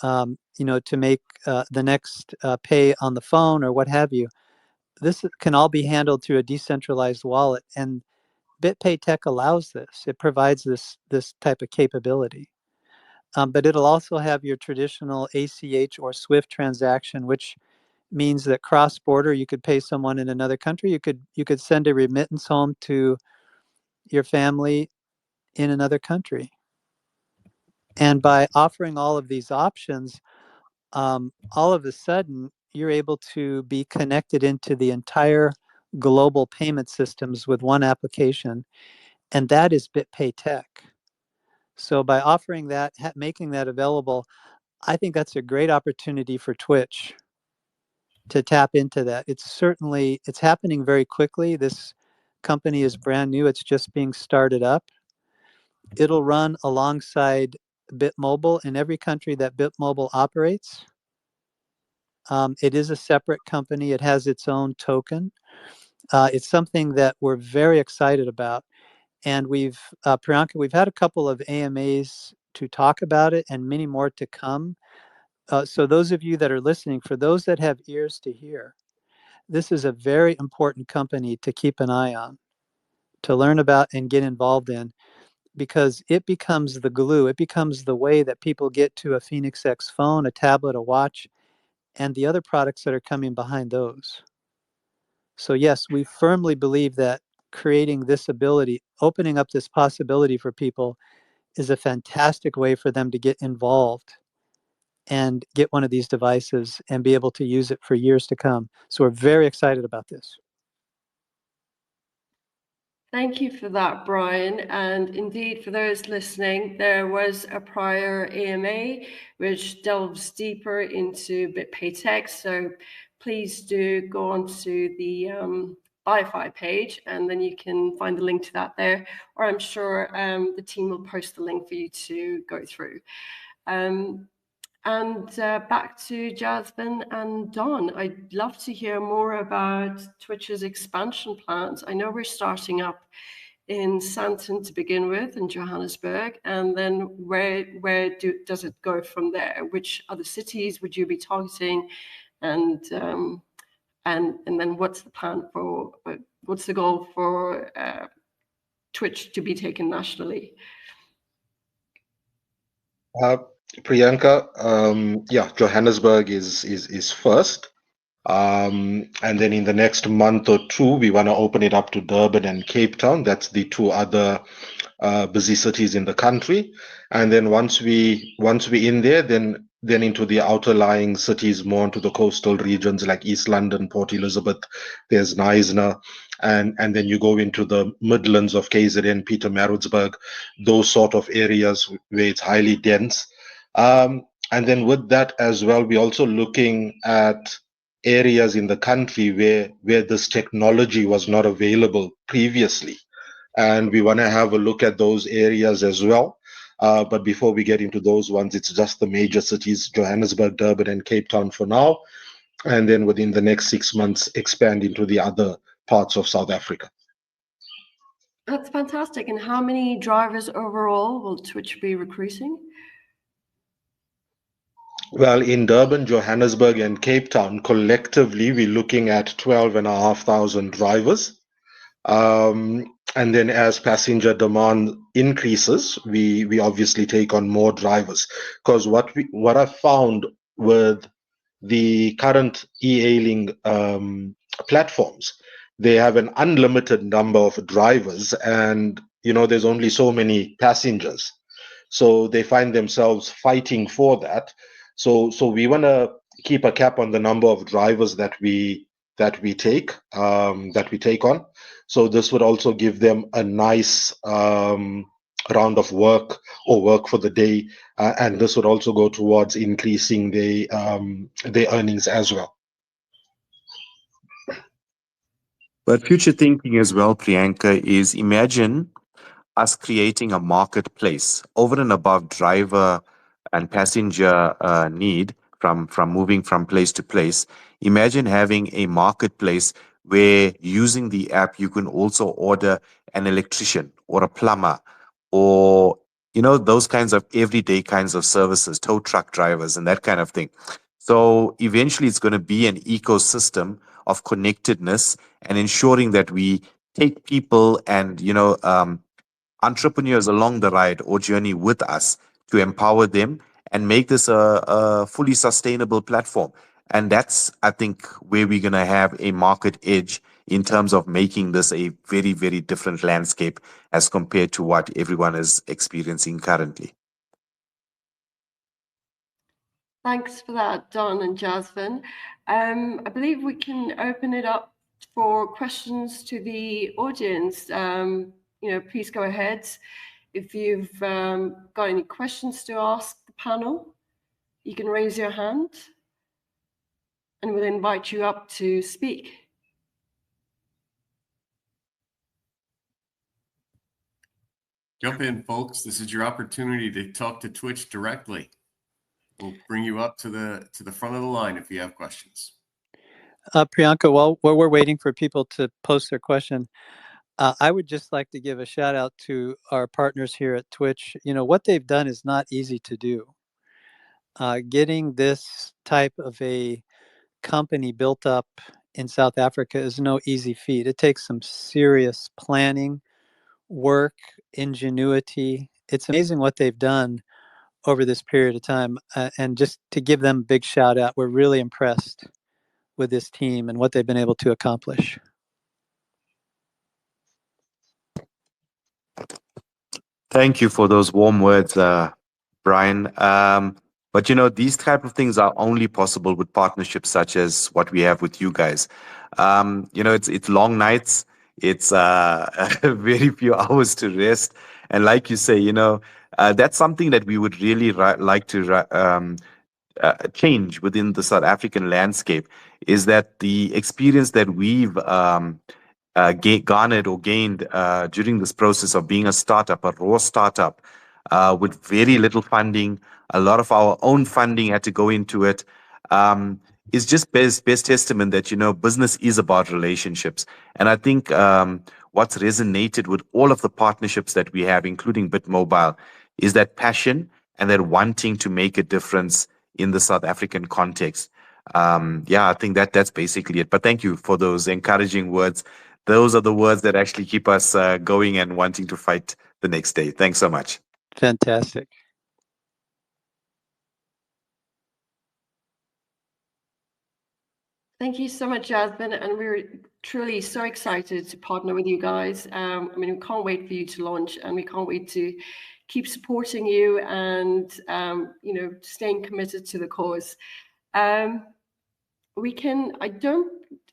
to make the next pay on the phone or what have you, this can all be handled through a decentralized wallet. And BitPay Tech allows this. It provides this type of capability. But it'll also have your traditional ACH or SWIFT transaction, which means that cross-border, you could pay someone in another country. You could send a remittance home to your family in another country. And by offering all of these options, all of a sudden, you're able to be connected into the entire global payment systems with one application, and that is BitPay Tech. So by offering that, making that available, I think that's a great opportunity for Twytch to tap into that. It's happening very quickly. This company is brand new. It's just being started up. It'll run alongside BitMobile in every country that BitMobile operates. It is a separate company. It has its own token. It's something that we're very excited about. And Priyanka, we've had a couple of AMAs to talk about it and many more to come. So those of you that are listening, for those that have ears to hear, this is a very important company to keep an eye on, to learn about and get involved in, because it becomes the glue. It becomes the way that people get to a Phēnix X phone, a tablet, a watch, and the other products that are coming behind those. So yes, we firmly believe that creating this ability, opening up this possibility for people, is a fantastic way for them to get involved and get one of these devices and be able to use it for years to come. So we're very excited about this. Thank you for that, Brian. And indeed, for those listening, there was a prior AMA which delves deeper into BitPay Tech. So please do go onto the Wi-Fi page, and then you can find the link to that there. Or I'm sure the team will post the link for you to go through. And back to Jasvin and Don. I'd love to hear more about Twytch's expansion plans. I know we're starting up in Sandton to begin with, in Johannesburg, and then where does it go from there? Which other cities would you be targeting, and then what's the plan for? What's the goal for Twytch to be taken nationally? Priyanka, Johannesburg is first. And then in the next month or two, we want to open it up to Durban and Cape Town. That's the two other busy cities in the country. And then once we in there, then into the outer-lying cities, more into the coastal regions like East London, Port Elizabeth. There's Knysna, and then you go into the Midlands of KZN, Pietermaritzburg, those sort of areas where it's highly dense. And then with that as well, we're also looking at areas in the country where this technology was not available previously. And we want to have a look at those areas as well. But before we get into those ones, it's just the major cities, Johannesburg, Durban, and Cape Town for now. And then within the next 6 months, expand into the other parts of South Africa. That's fantastic. And how many drivers overall will Twytch be recruiting? Well, in Durban, Johannesburg, and Cape Town, collectively, we're looking at 12,500 drivers. And then as passenger demand increases, we obviously take on more drivers. Because what I found with the current e-hailing platforms, they have an unlimited number of drivers, and there's only so many passengers. So they find themselves fighting for that. So we want to keep a cap on the number of drivers that we take on. So this would also give them a nice round of work or work for the day, and this would also go towards increasing their earnings as well. But future thinking as well, Priyanka, is imagine us creating a marketplace over and above driver and passenger need from moving from place to place. Imagine having a marketplace where using the app you can also order an electrician or a plumber or those kinds of everyday kinds of services, tow truck drivers and that kind of thing. So eventually it's going to be an ecosystem of connectedness and ensuring that we take people and entrepreneurs along the ride or journey with us to empower them and make this a fully sustainable platform. And that's, I think, where we're going to have a market edge in terms of making this a very, very different landscape as compared to what everyone is experiencing currently. Thanks for that, Don and Jasvin. I believe we can open it up for questions to the audience. Please go ahead. If you've got any questions to ask the panel, you can raise your hand and we'll invite you up to speak. Jump in, folks. This is your opportunity to talk to Twytch directly. We'll bring you up to the front of the line if you have questions. Priyanka, while we're waiting for people to post their question, I would just like to give a shout out to our partners here at Twytch. What they've done is not easy to do. Getting this type of a company built up in South Africa is no easy feat. It takes some serious planning, work, ingenuity. It's amazing what they've done over this period of time. And just to give them a big shout out, we're really impressed with this team and what they've been able to accomplish. Thank you for those warm words, Brian. But these type of things are only possible with partnerships such as what we have with you guys. It's long nights. It's very few hours to rest, and like you say, that's something that we would really like to change within the South African landscape. Is that the experience that we've garnered or gained during this process of being a startup, a raw startup, with very little funding. A lot of our own funding had to go into it. Is just best testament that business is about relationships. And I think what's resonated with all of the partnerships that we have, including BitMobile, is that passion and that wanting to make a difference in the South African context. I think that's basically it. But thank you for those encouraging words. Those are the words that actually keep us going and wanting to fight the next day. Thanks so much. Fantastic. Thank you so much, Jasvin, and we're truly so excited to partner with you guys. We can't wait for you to launch, and we can't wait to keep supporting you and staying committed to the cause.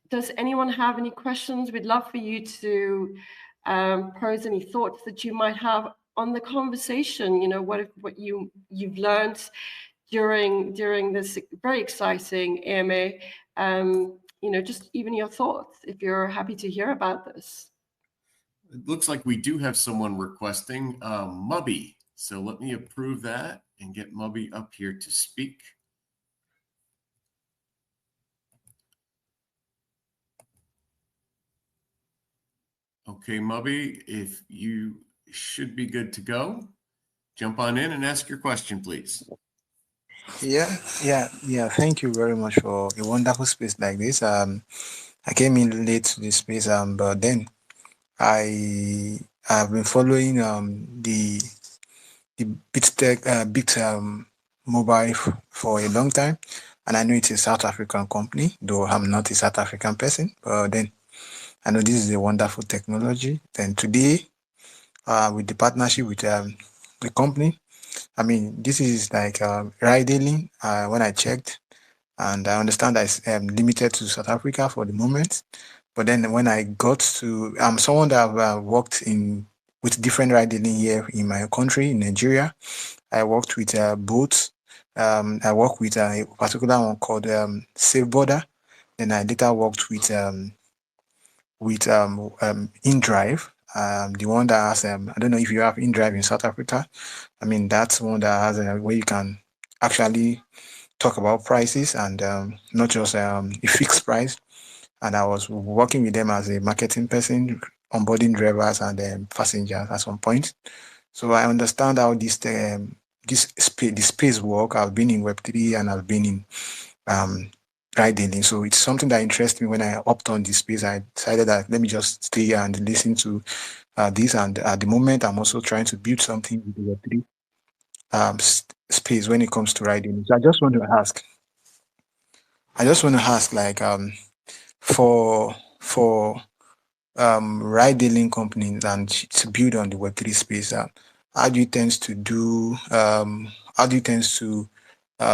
Does anyone have any questions? We'd love for you to pose any thoughts that you might have on the conversation. What you've learned during this very exciting AMA. Just even your thoughts, if you're happy to hear about this. It looks like we do have someone requesting Mubby. So let me approve that and get Mubby up here to speak. Okay, Mubby, if you should be good to go, jump on in and ask your question, please. Yeah. Thank you very much for a wonderful space like this. I came in late to this space, but then I've been following the Bit Mobile for a long time, and I know it's a South African company, though I'm not a South African person. But then I know this is a wonderful technology. Then today, with the partnership with the company, I mean, this is like ride hailing. When I checked, and I understand that it's limited to South Africa for the moment. But then when I got to, I'm someone that have worked with different ride hailing here in my country, in Nigeria. I worked with boats. I worked with a particular one called Safe Border. Then I later worked with InDrive, the one that has I don't know if you have InDrive in South Africa. I mean, that's one that has where you can actually talk about prices and not just a fixed price. And I was working with them as a marketing person, onboarding drivers and passengers at some point. So I understand how the space work. I've been in Web3 and I've been in ride hailing. So it's something that interests me. When I hopped on this space, I decided that let me just stay here and listen to this. And at the moment, I'm also trying to build something with the Web3 space when it comes to ride hailing. So I just want to ask, like for ride hailing companies and to build on the Web3 space, how do you tend to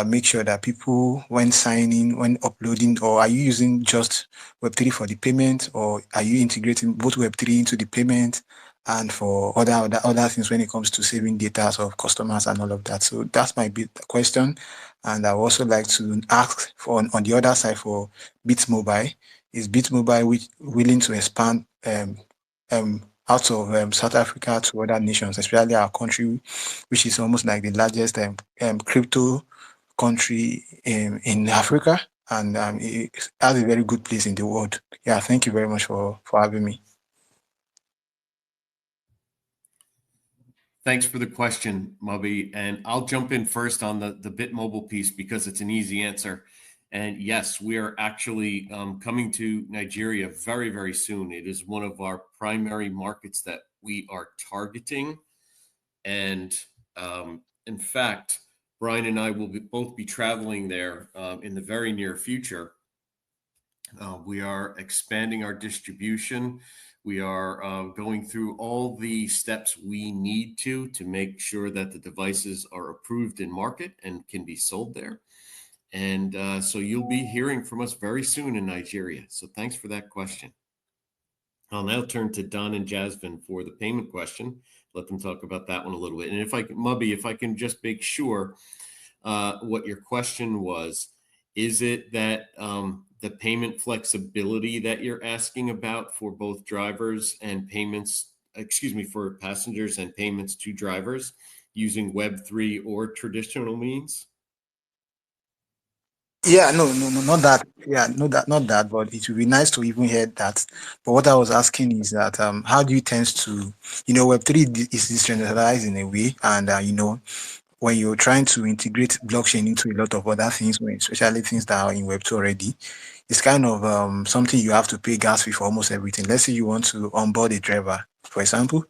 make sure that people, when signing, when uploading, or are you using just Web3 for the payment, or are you integrating both Web3 into the payment and for other things when it comes to saving data of customers and all of that? So that's my big question. And I would also like to ask on the other side for BitMobile. Is BitMobile willing to expand out of South Africa to other nations, especially our country, which is almost like the largest crypto country in Africa, and it has a very good place in the world. Yeah, thank you very much for having me. Thanks for the question, Mubby. And I'll jump in first on the BitMobile piece because it's an easy answer. And yes, we are actually coming to Nigeria very, very soon. It is one of our primary markets that we are targeting. And in fact, Brian and I will both be traveling there in the very near future. We are expanding our distribution. We are going through all the steps we need to make sure that the devices are approved in market and can be sold there. And so you'll be hearing from us very soon in Nigeria. So thanks for that question. I'll now turn to Don and Jasvin for the payment question. Let them talk about that one a little bit. And if I can just make sure what your question was, is it that the payment flexibility that you're asking about for both drivers and payments, for passengers and payments to drivers using Web3 or traditional means? Yeah, no, not that. Yeah, not that. But it would be nice to even hear that. But what I was asking is that how do you tend to, Web3 is decentralized in a way, and when you're trying to integrate blockchain into a lot of other things, especially things that are in Web2 already, it's kind of something you have to pay gas fee for almost everything. Let's say you want to onboard a driver, for example,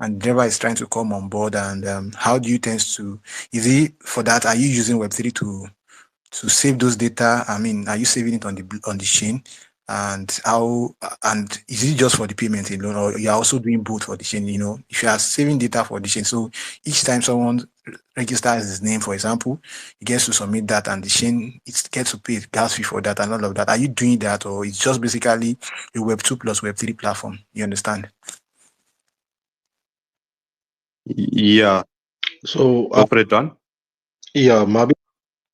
and the driver is trying to come on board, and how do you tend to? Is it for that? Are you using Web3 to save those data? I mean, are you saving it on the chain? And how, and is it just for the payment alone, or you're also doing both for the chain? If you are saving data for the chain, so each time someone registers his name, for example, he gets to submit that, and the chain it gets to pay gas fee for that and all of that. Are you doing that, or it's just basically a Web2 plus Web3 platform? You understand? Yeah. So, Go for it, Don.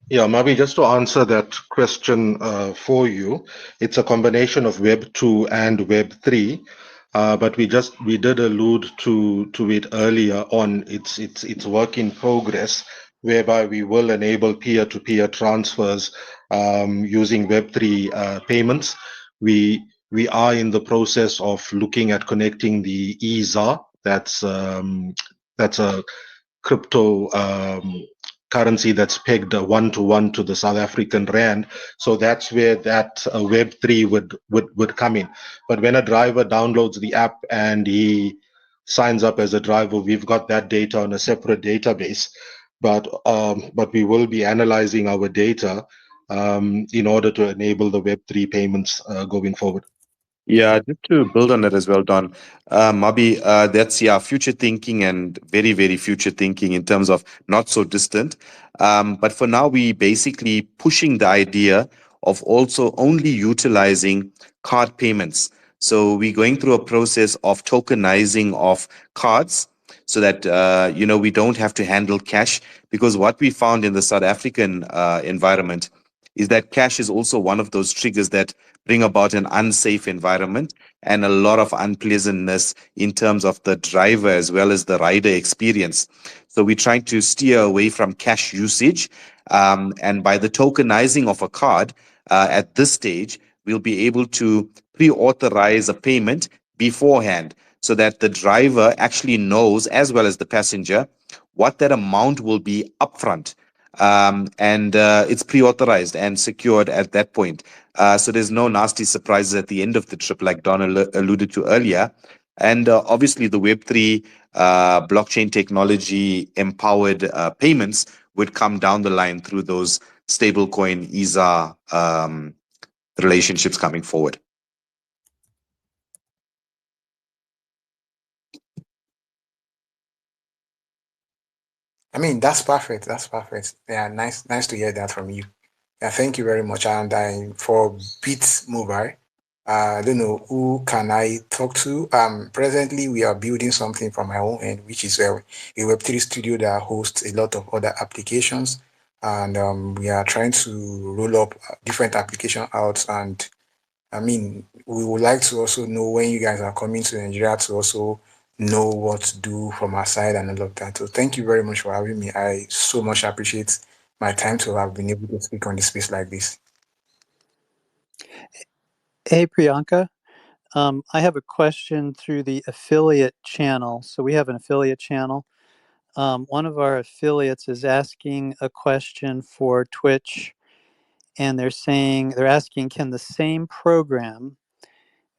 yeah, maybe just to answer that question for you, it's a combination of Web 2 and Web 3. But we did allude to it earlier on. It's work in progress, whereby we will enable peer-to-peer transfers using Web3 payments. We are in the process of looking at connecting the EZA. That's a crypto currency that's pegged 1-to-1 to the South African rand. So that's where that Web3 would come in. But when a driver downloads the app and he signs up as a driver, we've got that data on a separate database. But we will be analyzing our data in order to enable the Web3 payments going forward. Yeah, just to build on that as well, Don. Mabi, that's future thinking and very, very future thinking in terms of not so distant. But for now, we basically pushing the idea of also only utilizing card payments. So we're going through a process of tokenizing of cards so that we don't have to handle cash, because what we found in the South African environment is that cash is also one of those triggers that bring about an unsafe environment and a lot of unpleasantness in terms of the driver as well as the rider experience. So we're trying to steer away from cash usage. And by the tokenizing of a card, at this stage, we'll be able to pre-authorize a payment beforehand so that the driver actually knows, as well as the passenger, what that amount will be upfront. And it's pre-authorized and secured at that point. So there's no nasty surprises at the end of the trip, like Don alluded to earlier. And obviously the Web3 blockchain technology empowered payments would come down the line through those stablecoin ISA relationships coming forward. I mean, that's perfect. That's perfect. Yeah, nice to hear that from you. Yeah, thank you very much. And for BitMobile, I don't know who can I talk to. Presently we are building something from my own end, which is a Web3 studio that hosts a lot of other applications, and we are trying to roll up different application out. And I mean, we would like to also know when you guys are coming to Nigeria to also know what to do from our side and all of that. So thank you very much for having me. I so much appreciate my time to have been able to speak on the space like this. Hey, Priyanka. I have a question through the affiliate channel. So we have an affiliate channel. One of our affiliates is asking a question for Twytch, and they're asking, can the same program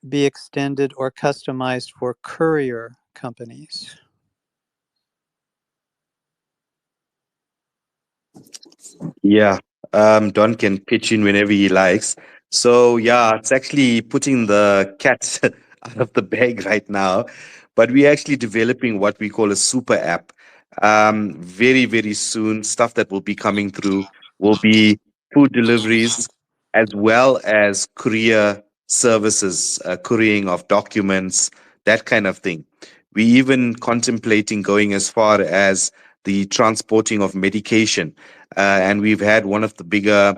be extended or customized for courier companies? Yeah, Don can pitch in whenever he likes. So yeah, it's actually putting the cat out of the bag right now, but we're actually developing what we call a super app. Very, very soon, stuff that will be coming through will be food deliveries as well as courier services, couriering of documents, that kind of thing. We even contemplating going as far as the transporting of medication. And we've had one of the bigger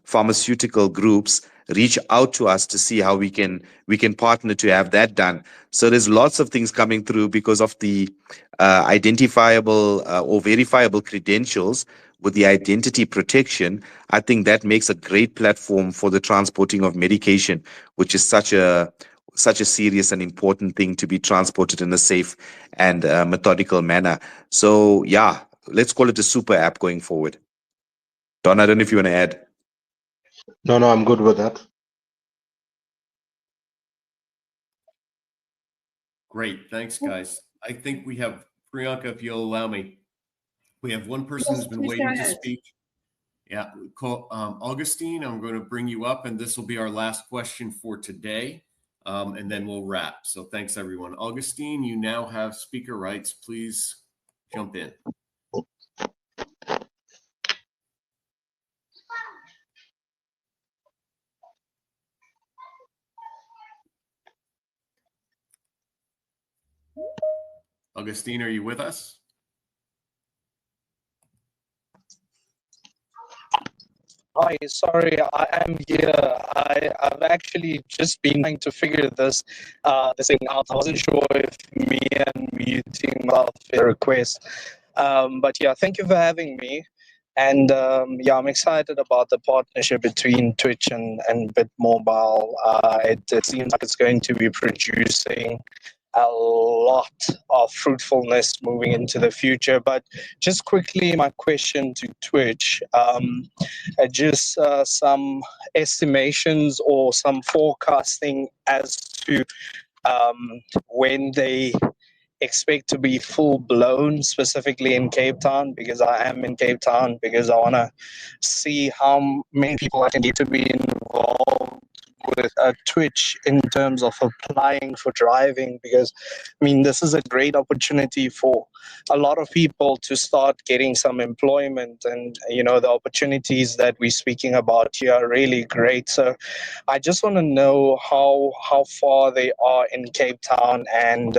pharmaceutical groups reach out to us to see how we can partner to have that done. So there's lots of things coming through because of the identifiable or verifiable credentials with the identity protection. I think that makes a great platform for the transporting of medication, which is such a serious and important thing to be transported in a safe and methodical manner. So yeah, let's call it a super app going forward. Don, I don't know if you want to add. No, I'm good with that. Great. Thanks, guys. I think we have, Priyanka, if you'll allow me, we have one person who's been waiting to speak. Yeah, Augustine, I'm going to bring you up, and this will be our last question for today, and then we'll wrap. So thanks, everyone. Augustine, you now have speaker rights. Please jump in. Augustine, are you with us? Hi, sorry, I am here. I've actually just been trying to figure this thing out. I wasn't sure if me and you team up a request. But yeah, thank you for having me. And yeah, I'm excited about the partnership between Twytch and BitMobile. It seems like it's going to be producing a lot of fruitfulness moving into the future. But just quickly, my question to Twytch, just some estimations or some forecasting as to when they expect to be full blown, specifically in Cape Town, because I am in Cape Town, because I want to see how many people I can get to be involved with Twytch in terms of applying for driving, because I mean this is a great opportunity for a lot of people to start getting some employment, and you know the opportunities that we're speaking about here are really great. So I just want to know how far they are in Cape Town, and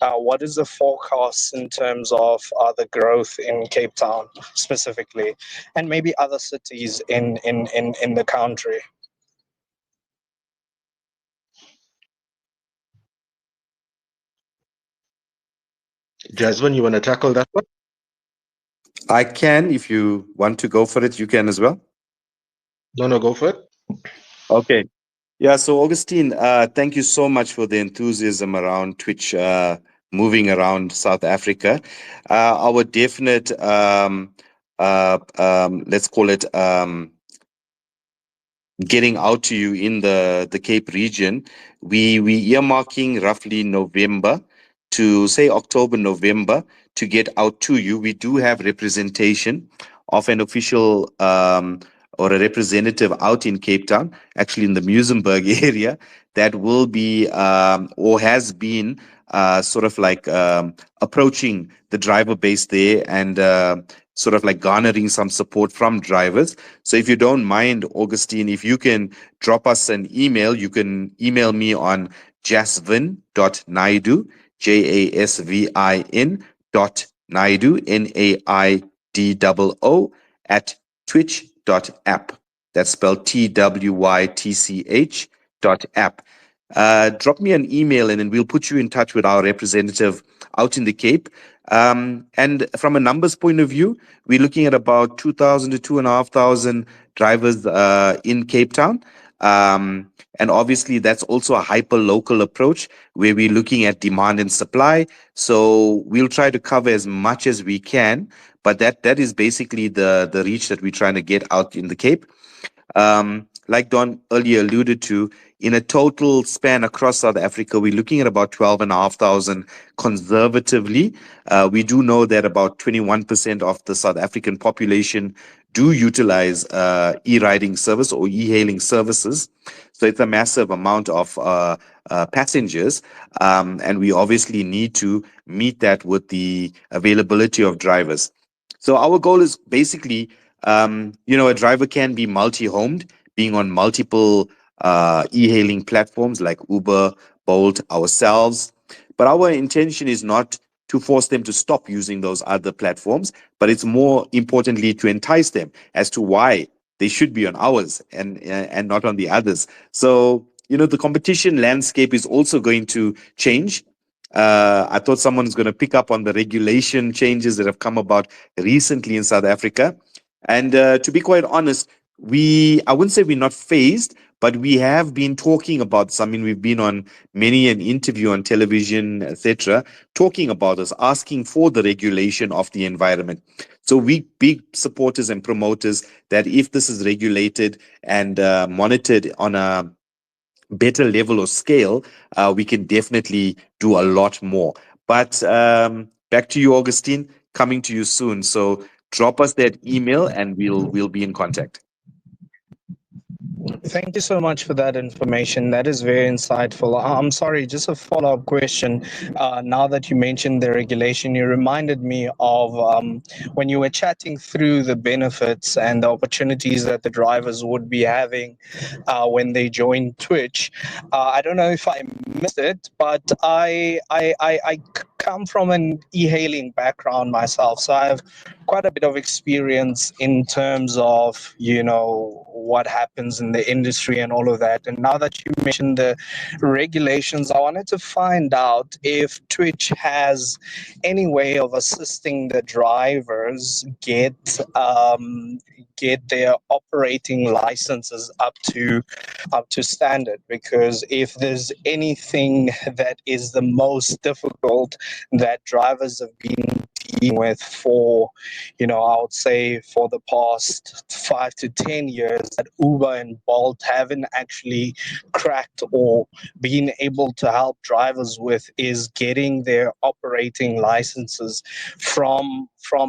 what is the forecast in terms of the growth in Cape Town specifically, and maybe other cities in the country. Jasvin, you want to tackle that one? I can. If you want to go for it, you can as well. No, go for it. Okay. Yeah, so Augustine, thank you so much for the enthusiasm around Twytch moving around South Africa. Our definite, let's call it, getting out to you in the Cape region, we earmarking roughly November to say October, November to get out to you. We do have representation of an official or a representative out in Cape Town, actually in the Muizenberg area, that will be or has been sort of like approaching the driver base there and sort of like garnering some support from drivers. So if you don't mind, Augustine, if you can drop us an email, you can email me on jasvin.naidoo, JASVIN.naidoo, NAIDOO at twytch.app. That's spelled TWYTCH.app. Drop me an email and then we'll put you in touch with our representative out in the Cape. And from a numbers point of view, we're looking at about 2,000 to 2,500 drivers in Cape Town. And obviously, that's also a hyper-local approach where we're looking at demand and supply. So we'll try to cover as much as we can, but that is basically the reach that we're trying to get out in the Cape. Like Don earlier alluded to, in a total span across South Africa, we're looking at about 12,500 conservatively. We do know that about 21% of the South African population do utilize e-riding service or e-hailing services. So it's a massive amount of passengers, and we obviously need to meet that with the availability of drivers. So our goal is basically, a driver can be multi-homed, being on multiple e-hailing platforms like Uber, Bolt, ourselves. But our intention is not to force them to stop using those other platforms, but it's more importantly to entice them as to why they should be on ours and not on the others. So, the competition landscape is also going to change. I thought someone's going to pick up on the regulation changes that have come about recently in South Africa. And to be quite honest, I wouldn't say we're not phased, but we have been talking about this. I mean, we've been on many an interview on television, etc., talking about this, asking for the regulation of the environment. So we big supporters and promoters that if this is regulated and monitored on a better level or scale, we can definitely do a lot more. But back to you, Augustine, coming to you soon. So drop us that email and we'll be in contact. Thank you so much for that information. That is very insightful. I'm sorry, just a follow-up question. Now that you mentioned the regulation, you reminded me of when you were chatting through the benefits and the opportunities that the drivers would be having when they join Twytch. I don't know if I missed it, but I come from an e-hailing background myself, so I have quite a bit of experience in terms of, you know, what happens in the industry and all of that. And now that you mentioned the regulations, I wanted to find out if Twytch has any way of assisting the drivers get their operating licenses up to standard, because if there's anything that is the most difficult that drivers have been dealing with for, you know, I would say for the past 5 to 10 years, that Uber and Bolt haven't actually cracked or been able to help drivers with, is getting their operating licenses from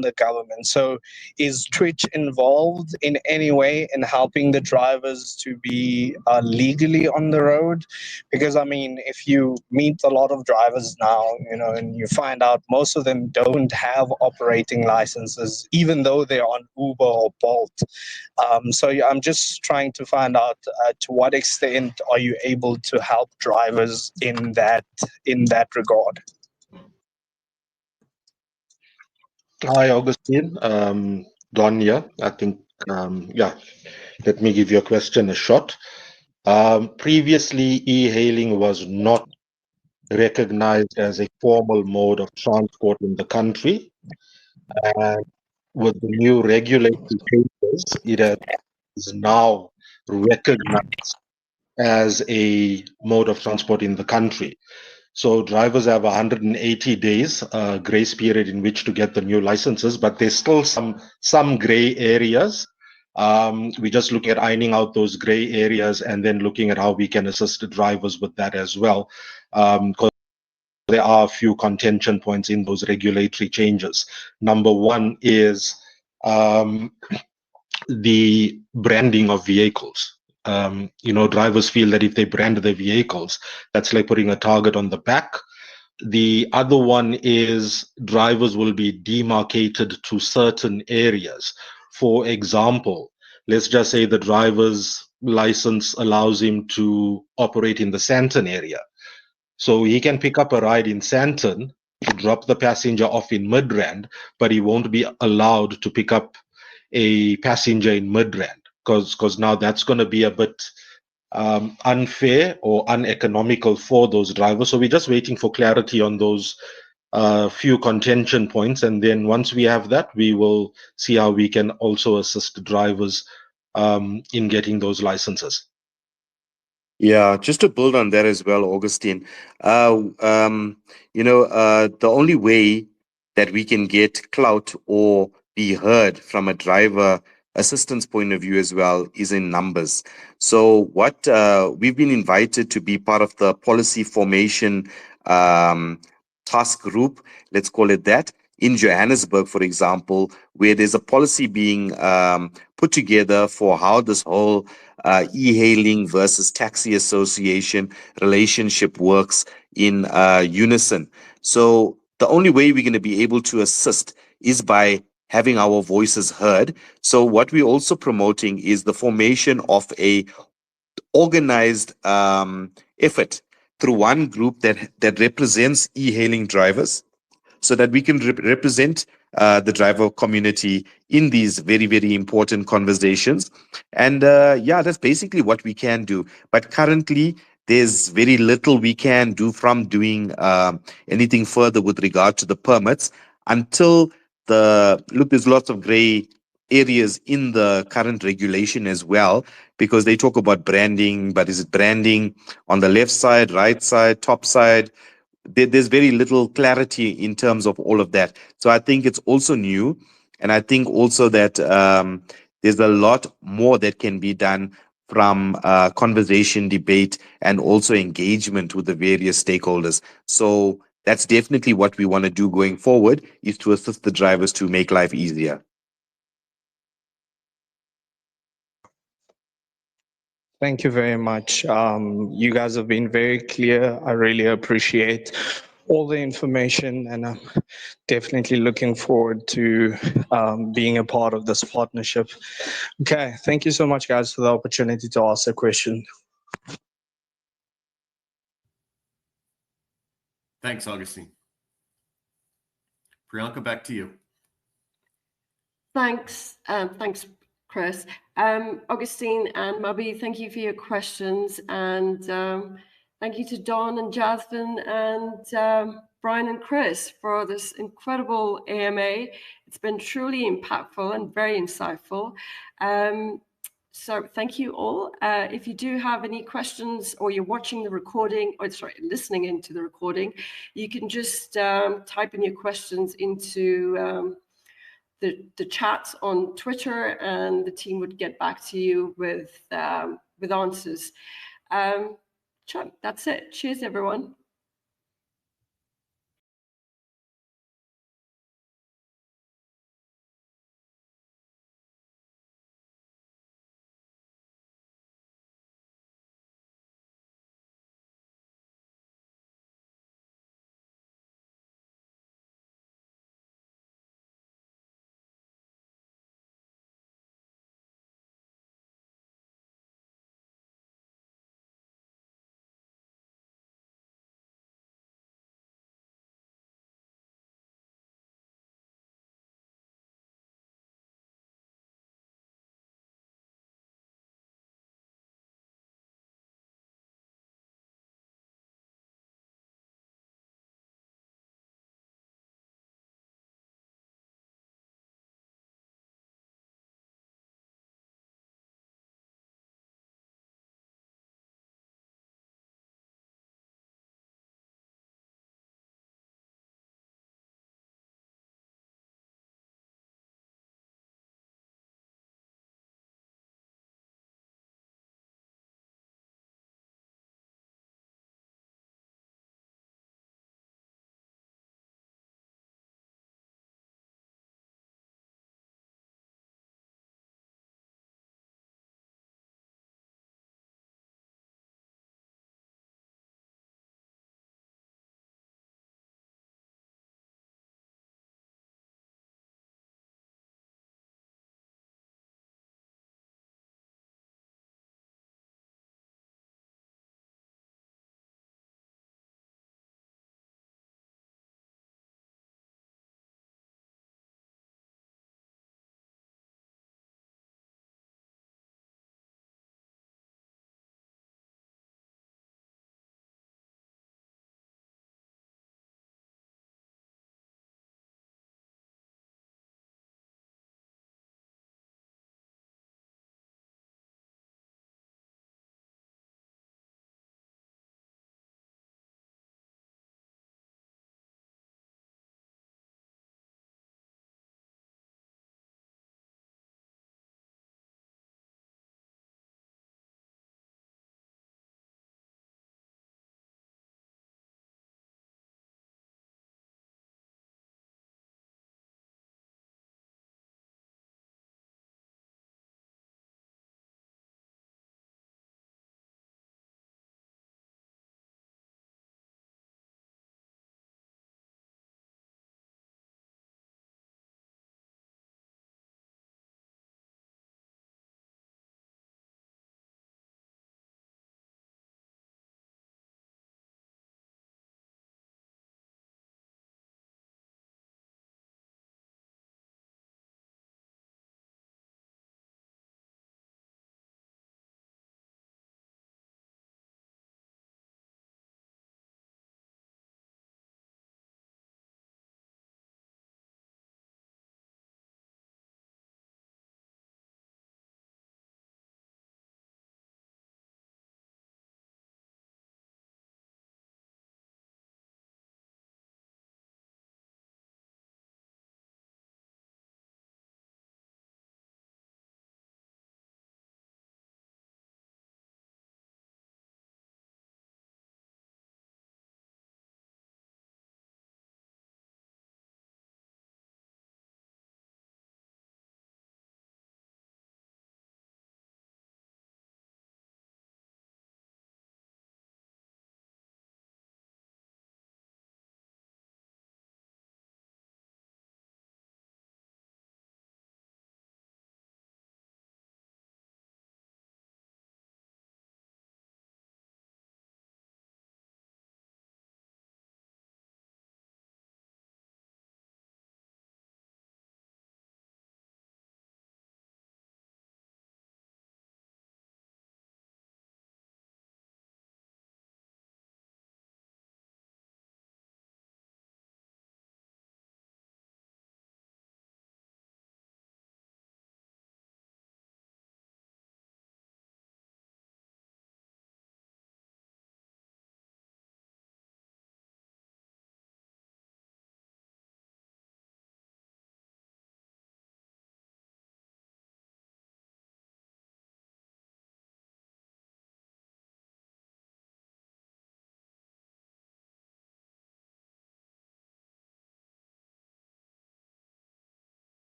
the government. So is Twytch involved in any way in helping the drivers to be legally on the road? Because I mean, if you meet a lot of drivers now, you know, and you find out most of them don't have operating licenses, even though they're on Uber or Bolt. So yeah, I'm just trying to find out to what extent are you able to help drivers in that regard? Hi, Augustine. Don here. I think, yeah, let me give your question a shot. Previously, e-hailing was not recognized as a formal mode of transport in the country. And with the new regulatory changes, it is now recognized as a mode of transport in the country. So drivers have 180 days grace period in which to get the new licenses, but there's still some gray areas. We're just looking at ironing out those gray areas and then looking at how we can assist the drivers with that as well. Because there are a few contention points in those regulatory changes. Number one is the branding of vehicles. You know, drivers feel that if they brand their vehicles, that's like putting a target on the back. The other one is drivers will be demarcated to certain areas. For example, let's just say the driver's license allows him to operate in the Sandton area. So he can pick up a ride in Sandton to drop the passenger off in Midrand, but he won't be allowed to pick up a passenger in Midrand, because now that's going to be a bit unfair or uneconomical for those drivers. So we're just waiting for clarity on those few contention points, and then once we have that, we will see how we can also assist drivers in getting those licenses. Yeah, just to build on that as well, Augustine, the only way that we can get clout or be heard from a driver assistance point of view as well is in numbers. So what we've been invited to be part of the policy formation task group, let's call it that, in Johannesburg, for example, where there's a policy being put together for how this whole e-hailing versus taxi association relationship works in unison. So the only way we're going to be able to assist is by having our voices heard. So what we're also promoting is the formation of a organized effort through one group that represents e-hailing drivers, so that we can represent the driver community in these very, very important conversations. And yeah, that's basically what we can do. But currently, there's very little we can do from doing anything further with regard to the permits until there's lots of gray areas in the current regulation as well, because they talk about branding, but is it branding on the left side, right side, top side? There's very little clarity in terms of all of that. So I think it's also new. And I think also that there's a lot more that can be done from conversation, debate, and also engagement with the various stakeholders. So that's definitely what we want to do going forward, is to assist the drivers to make life easier. Thank you very much. You guys have been very clear. I really appreciate all the information, and I'm definitely looking forward to being a part of this partnership. Okay, thank you so much, guys, for the opportunity to ask a question. Thanks, Augustine. Priyanka, back to you. Thanks, Chris. Augustine and Mabi, thank you for your questions, and thank you to Don and Jasvin and Brian and Chris for this incredible AMA. It's been truly impactful and very insightful. So thank you all. If you do have any questions or you're watching the recording, or sorry, listening into the recording, you can just type in your questions into the chat on Twitter, and the team would get back to you with answers. That's it. Cheers, everyone.